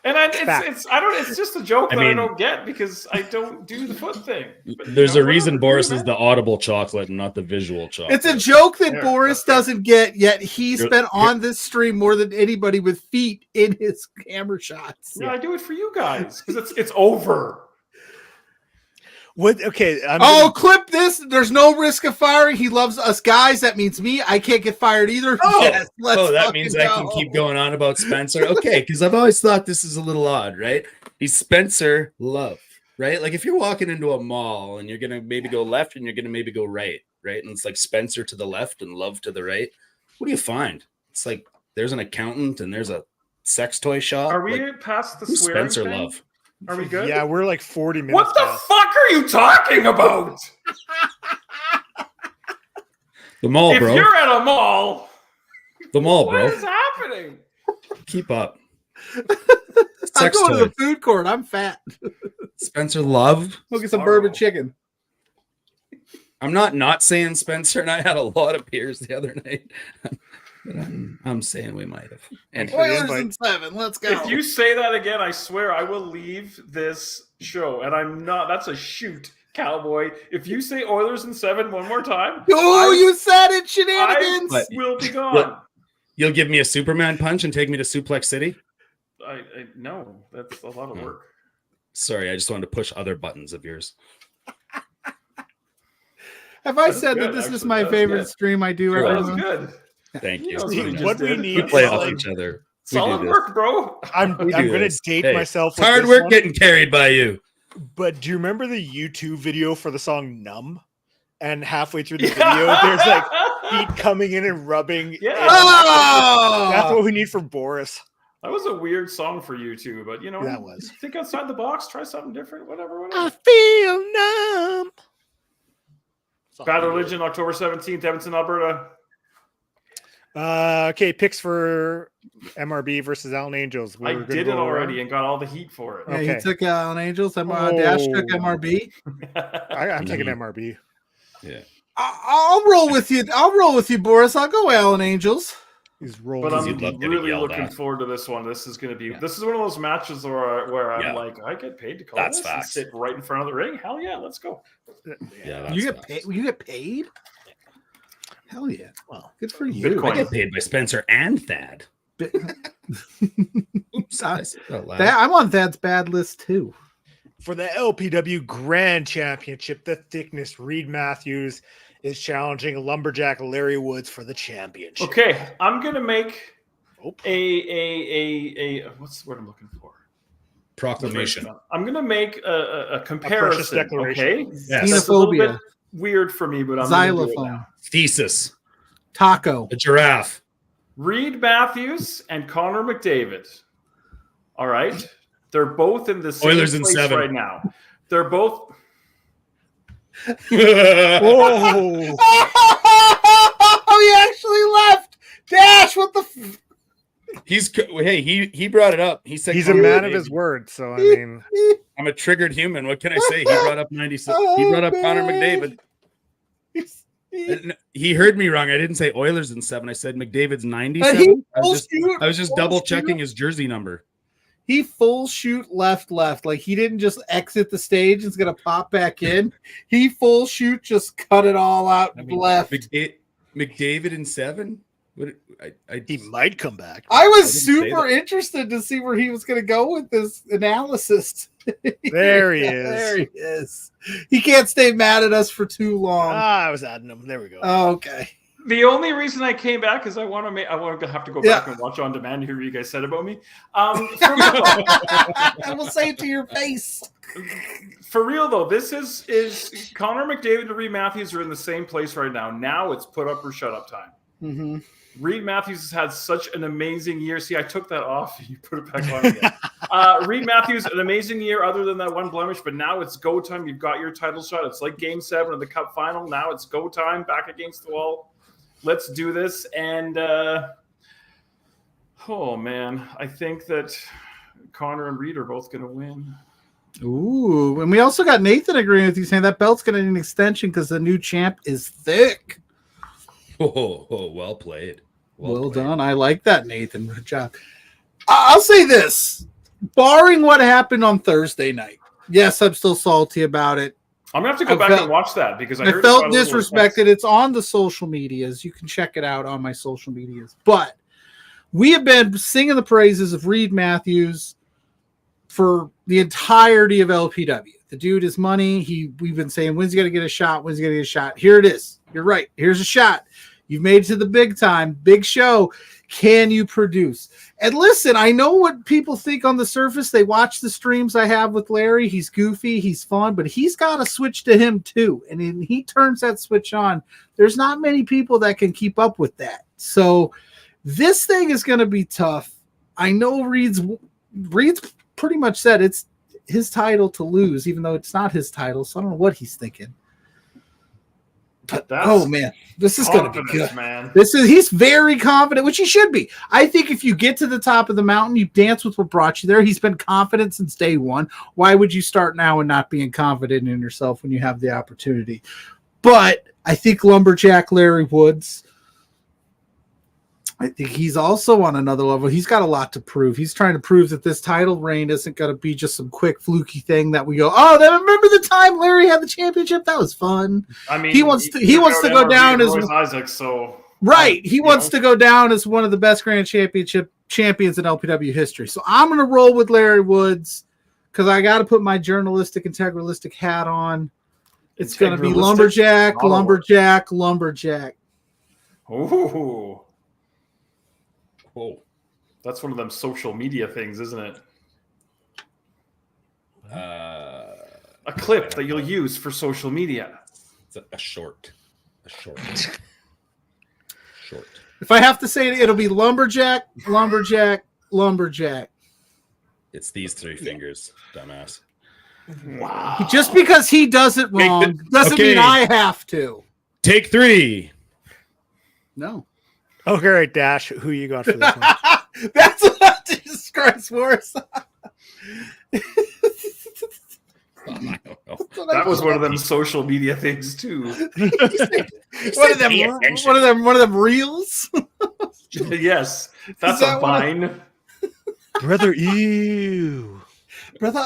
And it's just a joke I don't get because I don't do the foot thing. But, there's a reason Boris is the audible chocolate and not the visual chocolate. It's a joke that Boris doesn't get, yet he's been on this stream more than anybody with feet in his camera shots. Yeah, I do it for you guys because it's over. What? Okay. Clip this. There's no risk of firing. He loves us guys. That means me. I can't get fired either. Yes, that means I can keep going on about Spencer. Okay, because I've always thought this is a little odd, right? He's Spencer Love, right? Like if you're walking into a mall and you're gonna maybe go left and you're gonna maybe go right? And it's like Spencer to the left and Love to the right. What do you find? It's like there's an accountant and there's a sex toy shop. Are we past the swearing Spencer thing? Love? Are we good? Yeah, we're like 40 minutes. What the fuck are you talking about? The mall, bro. If you're at a mall, the mall, bro. What is happening? Keep up. I'm going to the food court. I'm fat. Spencer Love. Look at some bourbon chicken. I'm not saying Spencer and I had a lot of beers the other night. But I'm saying we might have. And Oilers in 7. Let's go. If you say that again, I swear I will leave this show. And I'm not. That's a shoot, cowboy. If you say Oilers in 7 one more time. You said it, shenanigans. I will be gone. You'll give me a Superman punch and take me to Suplex City? No, that's a lot of work. Sorry, I just wanted to push other buttons of yours. Have I said that this is my favorite stream I do every month? That was good. Thank you. What we need we play off each other. Solid work, bro. I'm going to date myself. It's hard work getting carried by you. But do you remember the YouTube video for the song Numb? And halfway through the video, there's like feet coming in and rubbing. Yeah. That's what we need for Boris. That was a weird song for you too, but that was. Think outside the box, try something different, whatever. I feel numb. Bad Religion, October 17th, Edmonton, Alberta. Okay, picks for MRB versus Allen Angels. I did it already and got all the heat for it. Yeah, Okay. he took Allen Angels. Dash took MRB. I'm taking MRB. Yeah. I'll roll with you. I'll roll with you, Boris. I'll go Allen Angels. He's rolling. But I'm You'd love getting really yelled looking at. forward to this one. This is going to be. This is one of those matches where I'm like, I get paid to call That's this and facts. sit right in front of the ring. Hell yeah, let's go. Yeah, that's You get facts. paid. You get paid. Hell yeah! Well, good for you. Bitcoin. I get paid by Spencer and Thad. Oops, I'm on Thad's bad list too. For the LPW Grand Championship, the thickness Reed Matthews is challenging Lumberjack Larry Woods for the championship. Okay, I'm gonna make a what's the word I'm looking for? Proclamation. I'm gonna make a comparison. declaration. Okay, Yes. that's a little Xenophobia. bit weird for me, but I'm gonna do it Xylophone. now. Thesis. Taco. A giraffe. Reed Matthews and Connor McDavid. All right, they're both in the same Oilers in place 7. right now. They're both. Whoa! Oh, he actually left. Dash. What the? He brought it up. He said He's a Connor man of McDavid. his word, so I mean, I'm a triggered human. What can I say? He brought up 96. He brought up Connor McDavid. He heard me wrong. I didn't say Oilers in 7. I said McDavid's 97. I was just double checking his jersey number. He full shoot left. Like he didn't just exit the stage and it's gonna pop back in. He full shoot, just cut it all out left. McDavid in 7. he might come back. I was I didn't say super interested to see where he was gonna go with this analysis. There he is. There he is. He can't stay mad at us for too long. I was adding him. There we go. Oh, okay. The only reason I came back is I want to have to go back and watch on demand hear what you guys said about me. I will say it to your face. For real though, this is Connor McDavid and Reed Matthews are in the same place right now. Now it's put up or shut up time. Mm-hmm. Reed Matthews has had such an amazing year. See, I took that off. You put it back on again. Reed Matthews, an amazing year other than that one blemish, but now it's go time. You've got your title shot. It's like Game 7 of the Cup final. Now it's go time, back against the wall. Let's do this. And, oh, man, I think that Connor and Reed are both going to win. Ooh, and we also got Nathan agreeing with you, saying that belt's going to need an extension because the new champ is thick. Oh, well played. Well done. I like that, Nathan. Good job. I'll say this. Barring what happened on Thursday night, yes, I'm still salty about it. I'm going to have to go back and watch that because I heard felt disrespected. It's on the social medias. You can check it out on my social medias. But we have been singing the praises of Reed Matthews for the entirety of LPW. The dude is money. We've been saying, when's he going to get a shot? When's he going to get a shot? Here it is. You're right. Here's a shot. You've made it to the big time, big show. Can you produce? And listen, I know what people think on the surface. They watch the streams I have with Larry. He's goofy. He's fun, but he's got a switch to him too. And when he turns that switch on, there's not many people that can keep up with that. So this thing is going to be tough. I know Reed's pretty much said it's his title to lose, even though it's not his title. So I don't know what he's thinking. But oh man, this is going to be good, man. He's very confident, which he should be. I think if you get to the top of the mountain, you dance with what brought you there. He's been confident since day one. Why would you start now and not being confident in yourself when you have the opportunity? But I think Lumberjack Larry Woods, I think he's also on another level. He's got a lot to prove. He's trying to prove that this title reign isn't going to be just some quick fluky thing that we go, oh, then remember the time Larry had the championship? That was fun. I mean, he wants to go down as Isaac, so right. He wants to go down as one of the best Grand Championship champions in LPW history. So I'm going to roll with Larry Woods because I got to put my journalistic, integralistic hat on. It's going to be Lumberjack. Ooh. Oh, that's one of them social media things, isn't it? A clip that you'll use for social media. It's a short. If I have to say it, it'll be Lumberjack. It's these 3 fingers, dumbass. Wow. Just because he does it wrong doesn't mean I have to. Take 3. No. Okay, right, Dash. Who you got for this one? That's what Jesus Christ, Boris. I don't know. That was one of them social media things too. One of them reels. Yes, that's that a Vine. Brother, ew. Brother,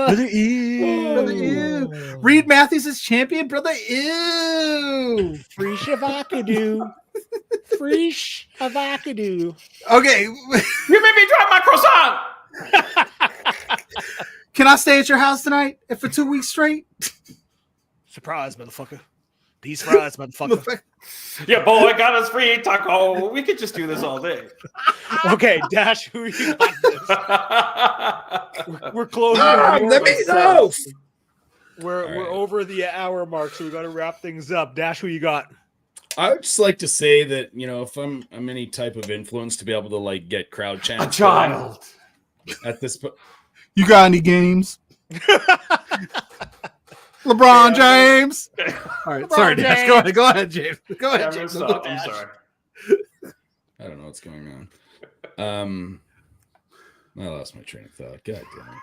Brother, ew. Brother, ew. Reed Matthews is champion. Brother, ew. Free Shavakadu. Free Shavakadu. Okay. You made me drop my croissant. Can I stay at your house tonight for 2 weeks straight? Surprise, motherfucker. These fries, motherfucker. Yeah, boy, got us free taco. We could just do this all day. Okay, Dash, who you got this? We're closing. Let me know. We're over the hour mark, so we got to wrap things up. Dash, who you got? I would just like to say that, you know, if I'm any type of influence to be able to like get crowd chants A child. at this point. You got any games? LeBron James. All right, sorry, Dash. Go ahead, James. Go ahead, I'm James. sorry. I don't know what's going on. I lost my train of thought. God damn it.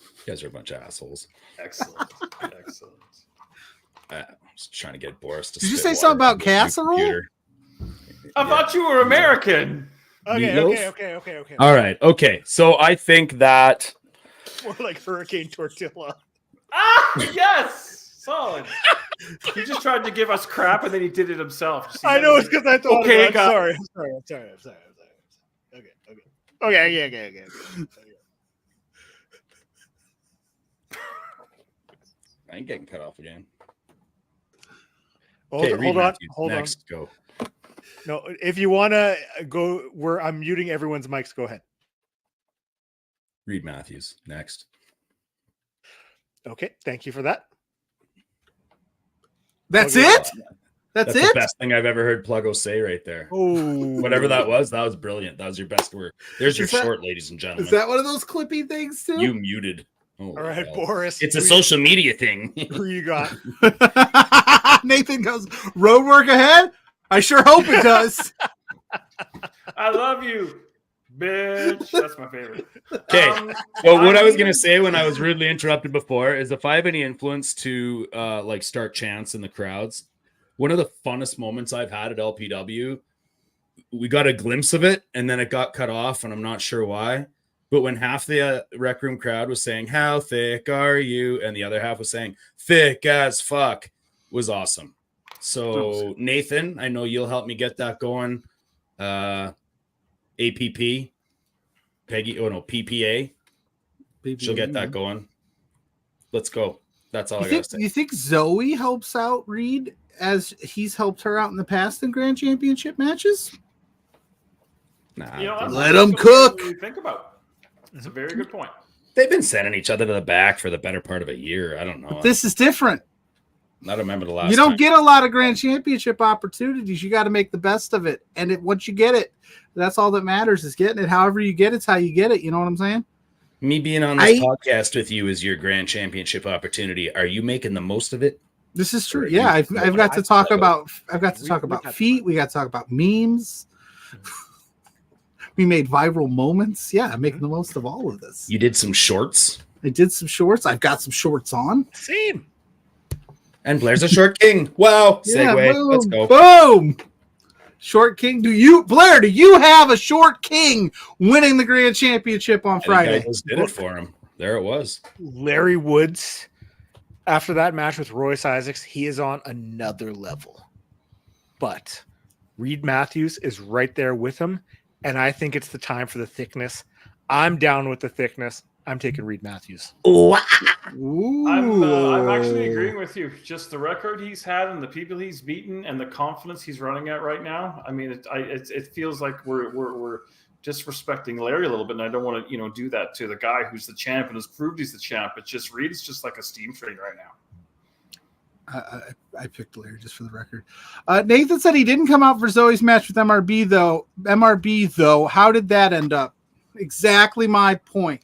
You guys are a bunch of assholes. Excellent. I was trying to get Boris to Did you spit say something water about into the casserole? computer. I thought you were American. Okay. All right. Okay. So I think that More like Hurricane Tortilla. Ah, yes. Solid. He just tried to give us crap and then he did it himself. See, I know it's because I thought. Okay, I'm sorry. Okay. I ain't getting cut off again. Hold on. Next, go. No, if you want to go, I'm muting everyone's mics. Go ahead. Reed Matthews next. Okay, thank you for that. That's Okay. it? That's the it? best thing I've ever heard Pluggo say right there. Oh, Whatever that was brilliant. That was your best work. There's your short, ladies and gentlemen. Is that one of those clippy things too? You muted. Oh, all right, hell. Boris. It's a social media thing. Who you got? Nathan goes, road work ahead? I sure hope it does. I love you, bitch. That's my favorite. Okay. Well, what I was gonna say when I was rudely interrupted before is if I have any influence to like start chants in the crowds, one of the funnest moments I've had at LPW, we got a glimpse of it and then it got cut off, and I'm not sure why. But when half the rec room crowd was saying, "How thick are you?" and the other half was saying, "Thick as fuck," was awesome. So Nathan, I know you'll help me get that going. APP, Peggy, PPA. She'll get that going. Let's go. That's all I gotta say. You think Zoe helps out Reed as he's helped her out in the past in Grand Championship matches? Nah, You know, that's Let 'em something cook. to think about. It's a very good point. they've been sending each other to the back for the better part of a year. I don't know. This is different. I don't remember the last. You don't time. get a lot of Grand Championship opportunities. You got to make the best of it. And once you get it, that's all that matters is getting it. However you get it's how you get it. You know what I'm saying? Me being on this podcast with you is your Grand Championship opportunity. Are you making the most of it? This is true. Yeah, I've got to talk about feet. We got to talk about memes. We made viral moments. Yeah, I'm making the most of all of this. You did some shorts. I did some shorts. I've got some shorts on. Same. And Blair's a short king. Wow. Yeah, Segue. boom, Let's go. Boom. Short king. Blair, do you have a short king winning the Grand Championship on Friday? I just did it for him. There it was. Larry Woods, after that match with Royce Isaacs, he is on another level. But Reed Matthews is right there with him, and I think it's the time for the thickness. I'm down with the thickness. I'm taking Reed Matthews. Ooh. I'm actually agreeing with you. Just the record he's had and the people he's beaten and the confidence he's running at right now. I mean, it feels like we're disrespecting Larry a little bit, and I don't want to do that to the guy who's the champ and has proved he's the champ. But just Reed is just like a steam train right now. I picked Larry just for the record. Nathan said he didn't come out for Zoe's match with MRB though. How did that end up? Exactly my point.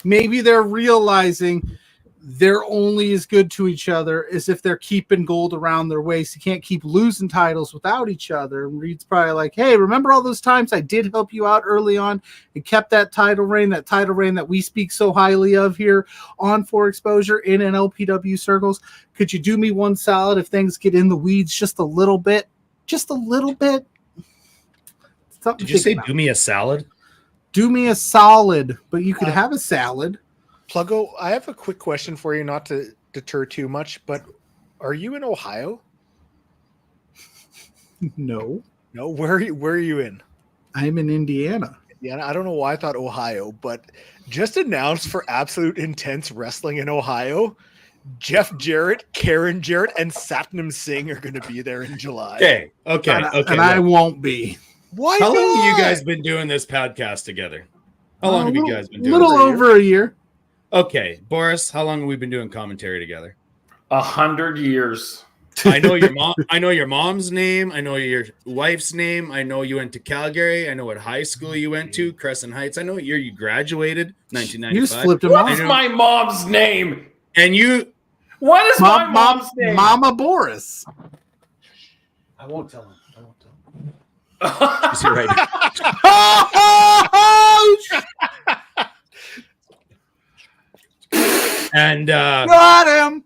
Maybe they're realizing they're only as good to each other as if they're keeping gold around their waist. You can't keep losing titles without each other. And Reed's probably like, hey, remember all those times I did help you out early on and kept that title reign that we speak so highly of here on For Exposure in an LPW circles? Could you do me one solid if things get in the weeds just a little bit? Just a little bit? Something Did you say about. do me a salad? Do me a solid, but you could have a salad. Pluggo, I have a quick question for you, not to deter too much, but are you in Ohio? No. No, where are you in? I'm in Indiana. Yeah, I don't know why I thought Ohio, but just announced for Absolute Intense Wrestling in Ohio, Jeff Jarrett, Karen Jarrett, and Satnam Singh are going to be there in July. Okay. And I won't be. Why How long not? have you guys been doing this podcast together? How long have you guys been doing A little this? over a year. Okay, Boris, how long have we been doing commentary together? 100 years. I know your mom. I know your mom's name. I know your wife's name. I know you went to Calgary. I know what high school you went to, Crescent Heights. I know what year you graduated, 1995. You just flipped him What off. is my mom's name? And you, What is my mom's name? Mama Boris. I won't tell him. is it right? And Got him.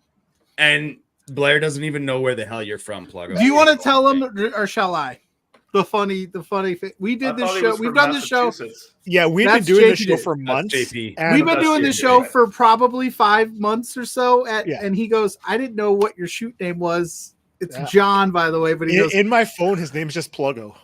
and Blair doesn't even know where the hell you're from, Pluggo. Do you want to tell him, or shall I? The funny thing. We did this show. We've done this show. Yeah, we've been That's doing this JP. show for That's months. JP. and We've been that's doing your this show name. for probably 5 months or so. Yeah. And he goes, I didn't know what your shoot name was. It's Yeah. John, by the way. But he goes, in my phone, his name's just Pluggo.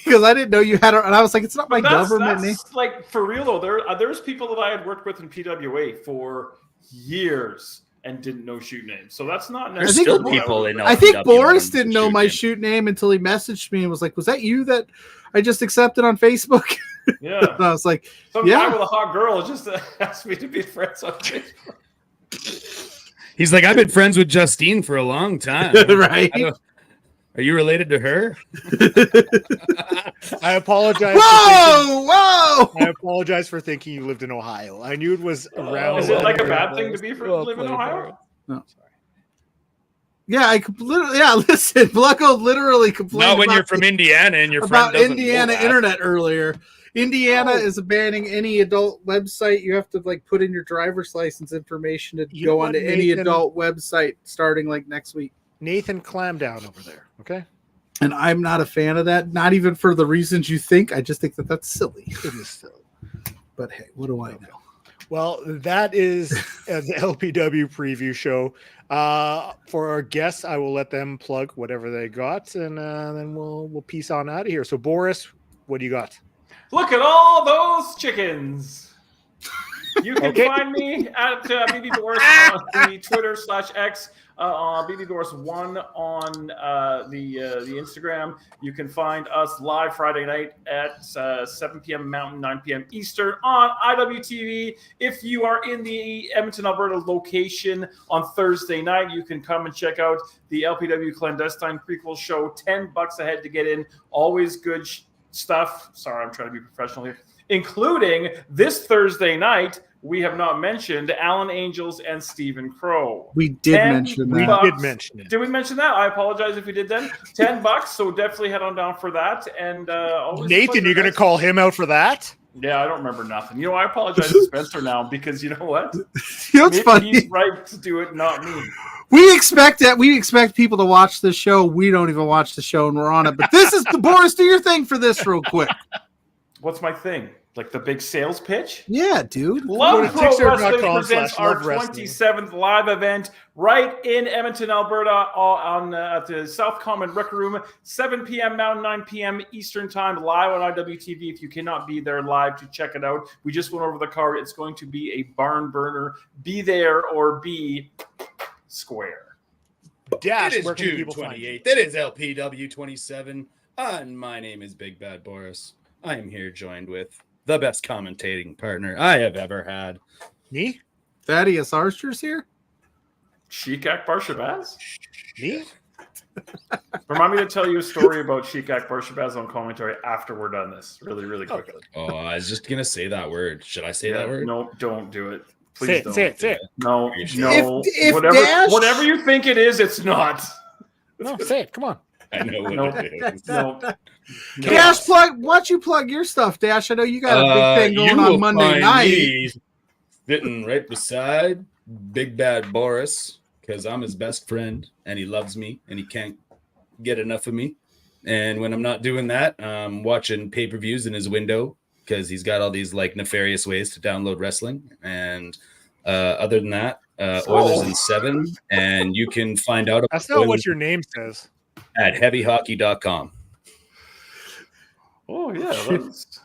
I didn't know you had it. And I was like, it's not my government name. Like, for real though, there's people that I had worked with in PWA for years and didn't know shoot names. So that's not There's necessarily still people in I think LPW Boris on didn't know shoot my name. shoot name until he messaged me and was like, was that you that I just accepted on Facebook? Yeah. And I was like, Some Yeah. guy with a hot girl just asked me to be friends on Facebook. He's like, I've been friends with Justine for a long time. right? Are you related to her? I apologize. Whoa! I apologize for thinking you lived in Ohio. I knew it was around. Is it like a bad thing to be for live in Ohio? Yeah, listen, Blucko literally complained Not when about, you're from Indiana and your friend about doesn't know Indiana that. internet earlier. Indiana is banning any adult website. You have to put in your driver's license information to You go know what, onto any Nathan? adult website starting next week. Nathan, clam down over there. Okay. And I'm not a fan of that, not even for the reasons you think. I just think that that's silly. It is silly. But hey, what do I know? Well, that is the LPW preview show. For our guests, I will let them plug whatever they got, and then we'll peace on out of here. So, Boris, what do you got? Look at all those chickens. You can Okay. find me at BB Boris on the Twitter/X, BB Boris1 on the Instagram. You can find us live Friday night at 7 p.m. Mountain, 9 p.m. Eastern on IWTV. If you are in the Edmonton, Alberta location on Thursday night, you can come and check out the LPW Clandestine Prequel Show. $10 a head to get in. Always good stuff. Sorry, I'm trying to be professional here. Including this Thursday night, we have not mentioned Alan Angels and Stephen Crow. We did mention We that. did mention it. Did we mention that? I apologize if we did then. $10, so definitely head on down for that. And always a Nathan, pleasure, you're going to guys. call him out for that? Yeah, I don't remember nothing. You know, I apologize to Spencer now because you know what? You know what's Maybe funny? he's right to do it, not me. We expect people to watch this show. We don't even watch the show and we're on it. But this is the Boris, do your thing for this real quick. What's my thing? Like the big sales pitch? Yeah, dude. Love Go to Pro Wrestling Kickstarter.com presents our /Love Wrestling. 27th live event right in Edmonton, Alberta, at the South Common Rec Room, 7 p.m. Mountain, 9 p.m. Eastern Time, live on IWTV. If you cannot be there live to check it out, we just went over the card. It's going to be a barn burner. Be there or be square. Dash, It is where can June people find you? 28th. It is LPW 27. And my name is Big Bad Boris. I am here joined with the best commentating partner I have ever had. Me? Thaddeus Archer's here. Sheik Akbar Shabazz? Me? Remind me to tell you a story about Sheik Akbar Shabazz on commentary after we're done this. Really, really quickly. Oh, I was just going to say that word. Should I say that word? No, don't do it. Please don't. Say it. No. If Whatever you think it is, it's not. No, say it. Come on. I know what it is. No. Dash, why don't you plug your stuff, Dash? I know you got a big thing going on Monday night. Sitting right beside Big Bad Boris, because I'm his best friend and he loves me and he can't get enough of me. And when I'm not doing that, I'm watching pay-per-views in his window because he's got all these like nefarious ways to download wrestling. And other than that, Oilers in 7. And you can find out about That's not what your name says. at heavyhockey.com. Oh, yeah. That's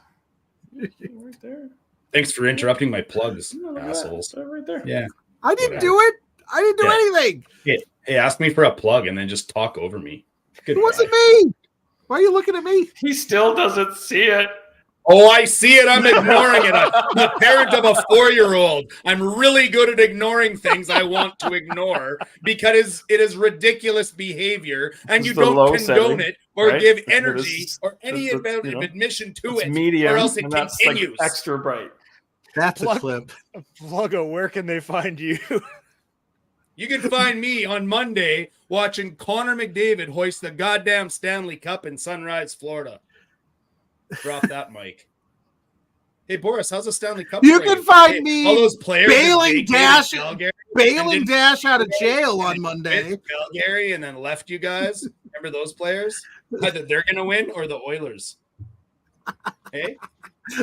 right there. Thanks for interrupting my plugs, assholes. Right there. Yeah. I didn't do it. I didn't do anything. Hey, ask me for a plug and then just talk over me. It wasn't me. Why are you looking at me? He still doesn't see it. Oh, I see it. I'm ignoring it. I'm the parent of a 4-year-old. I'm really good at ignoring things I want to ignore because it is ridiculous behavior and you don't condone setting, it or right? give energy or any admission to it, medium, or else it that's continues. like extra bright. That's a clip. Pluggo, where can they find you? You can find me on Monday watching Connor McDavid hoist the goddamn Stanley Cup in Sunrise, Florida. Drop that mic. Hey, Boris, how's the Stanley Cup? You can find me all those players bailing Dash out of jail on and Monday. Calgary and then left you guys. Remember those players? Either they're going to win or the Oilers. Hey?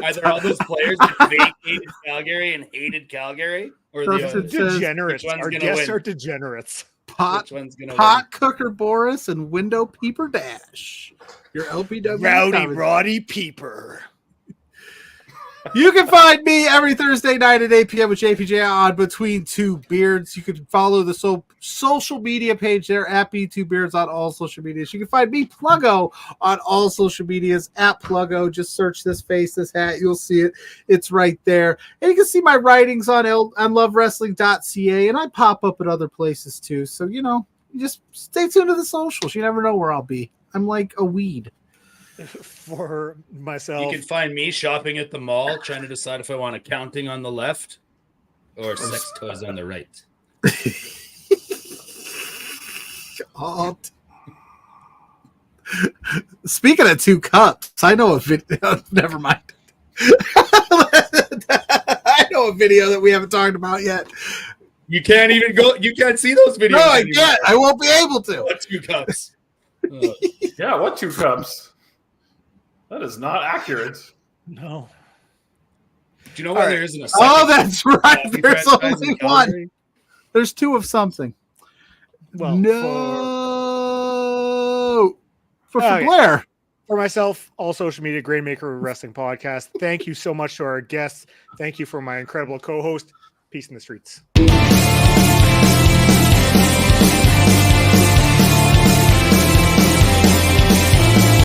Either all those players that vacated Calgary and hated Calgary or the Oilers. Degenerates. Our guests are degenerates. Pot cooker Boris and window peeper Dash. Your LPW Rowdy Roddy Peeper. You can find me every Thursday night at 8 p.m. with JPJ on Between Two Beards. You can follow the social media page there at B2Beards on all social medias. You can find me, Pluggo, on all social medias at Pluggo. Just search this face, this hat. You'll see it. It's right there. And you can see my writings on lovewrestling.ca, and I pop up at other places too. So, you just stay tuned to the socials. You never know where I'll be. I'm like a weed. For myself, you can find me shopping at the mall, trying to decide if I want accounting on the left or sex toys on the right. Speaking of 2 cups, I know a video. Never mind. I know a video that we haven't talked about yet. You can't even go. You can't see those videos. No, I can't. I won't be able to. What 2 cups? Yeah, what 2 cups? That is not accurate. No. Do you know why there isn't a second? Oh, that's right. There's only one. There's 2 of something. Well, no. For Blair. For myself, all social media, Grainmaker Wrestling Podcast. Thank you so much to our guests. Thank you for my incredible co-host. Peace in the streets.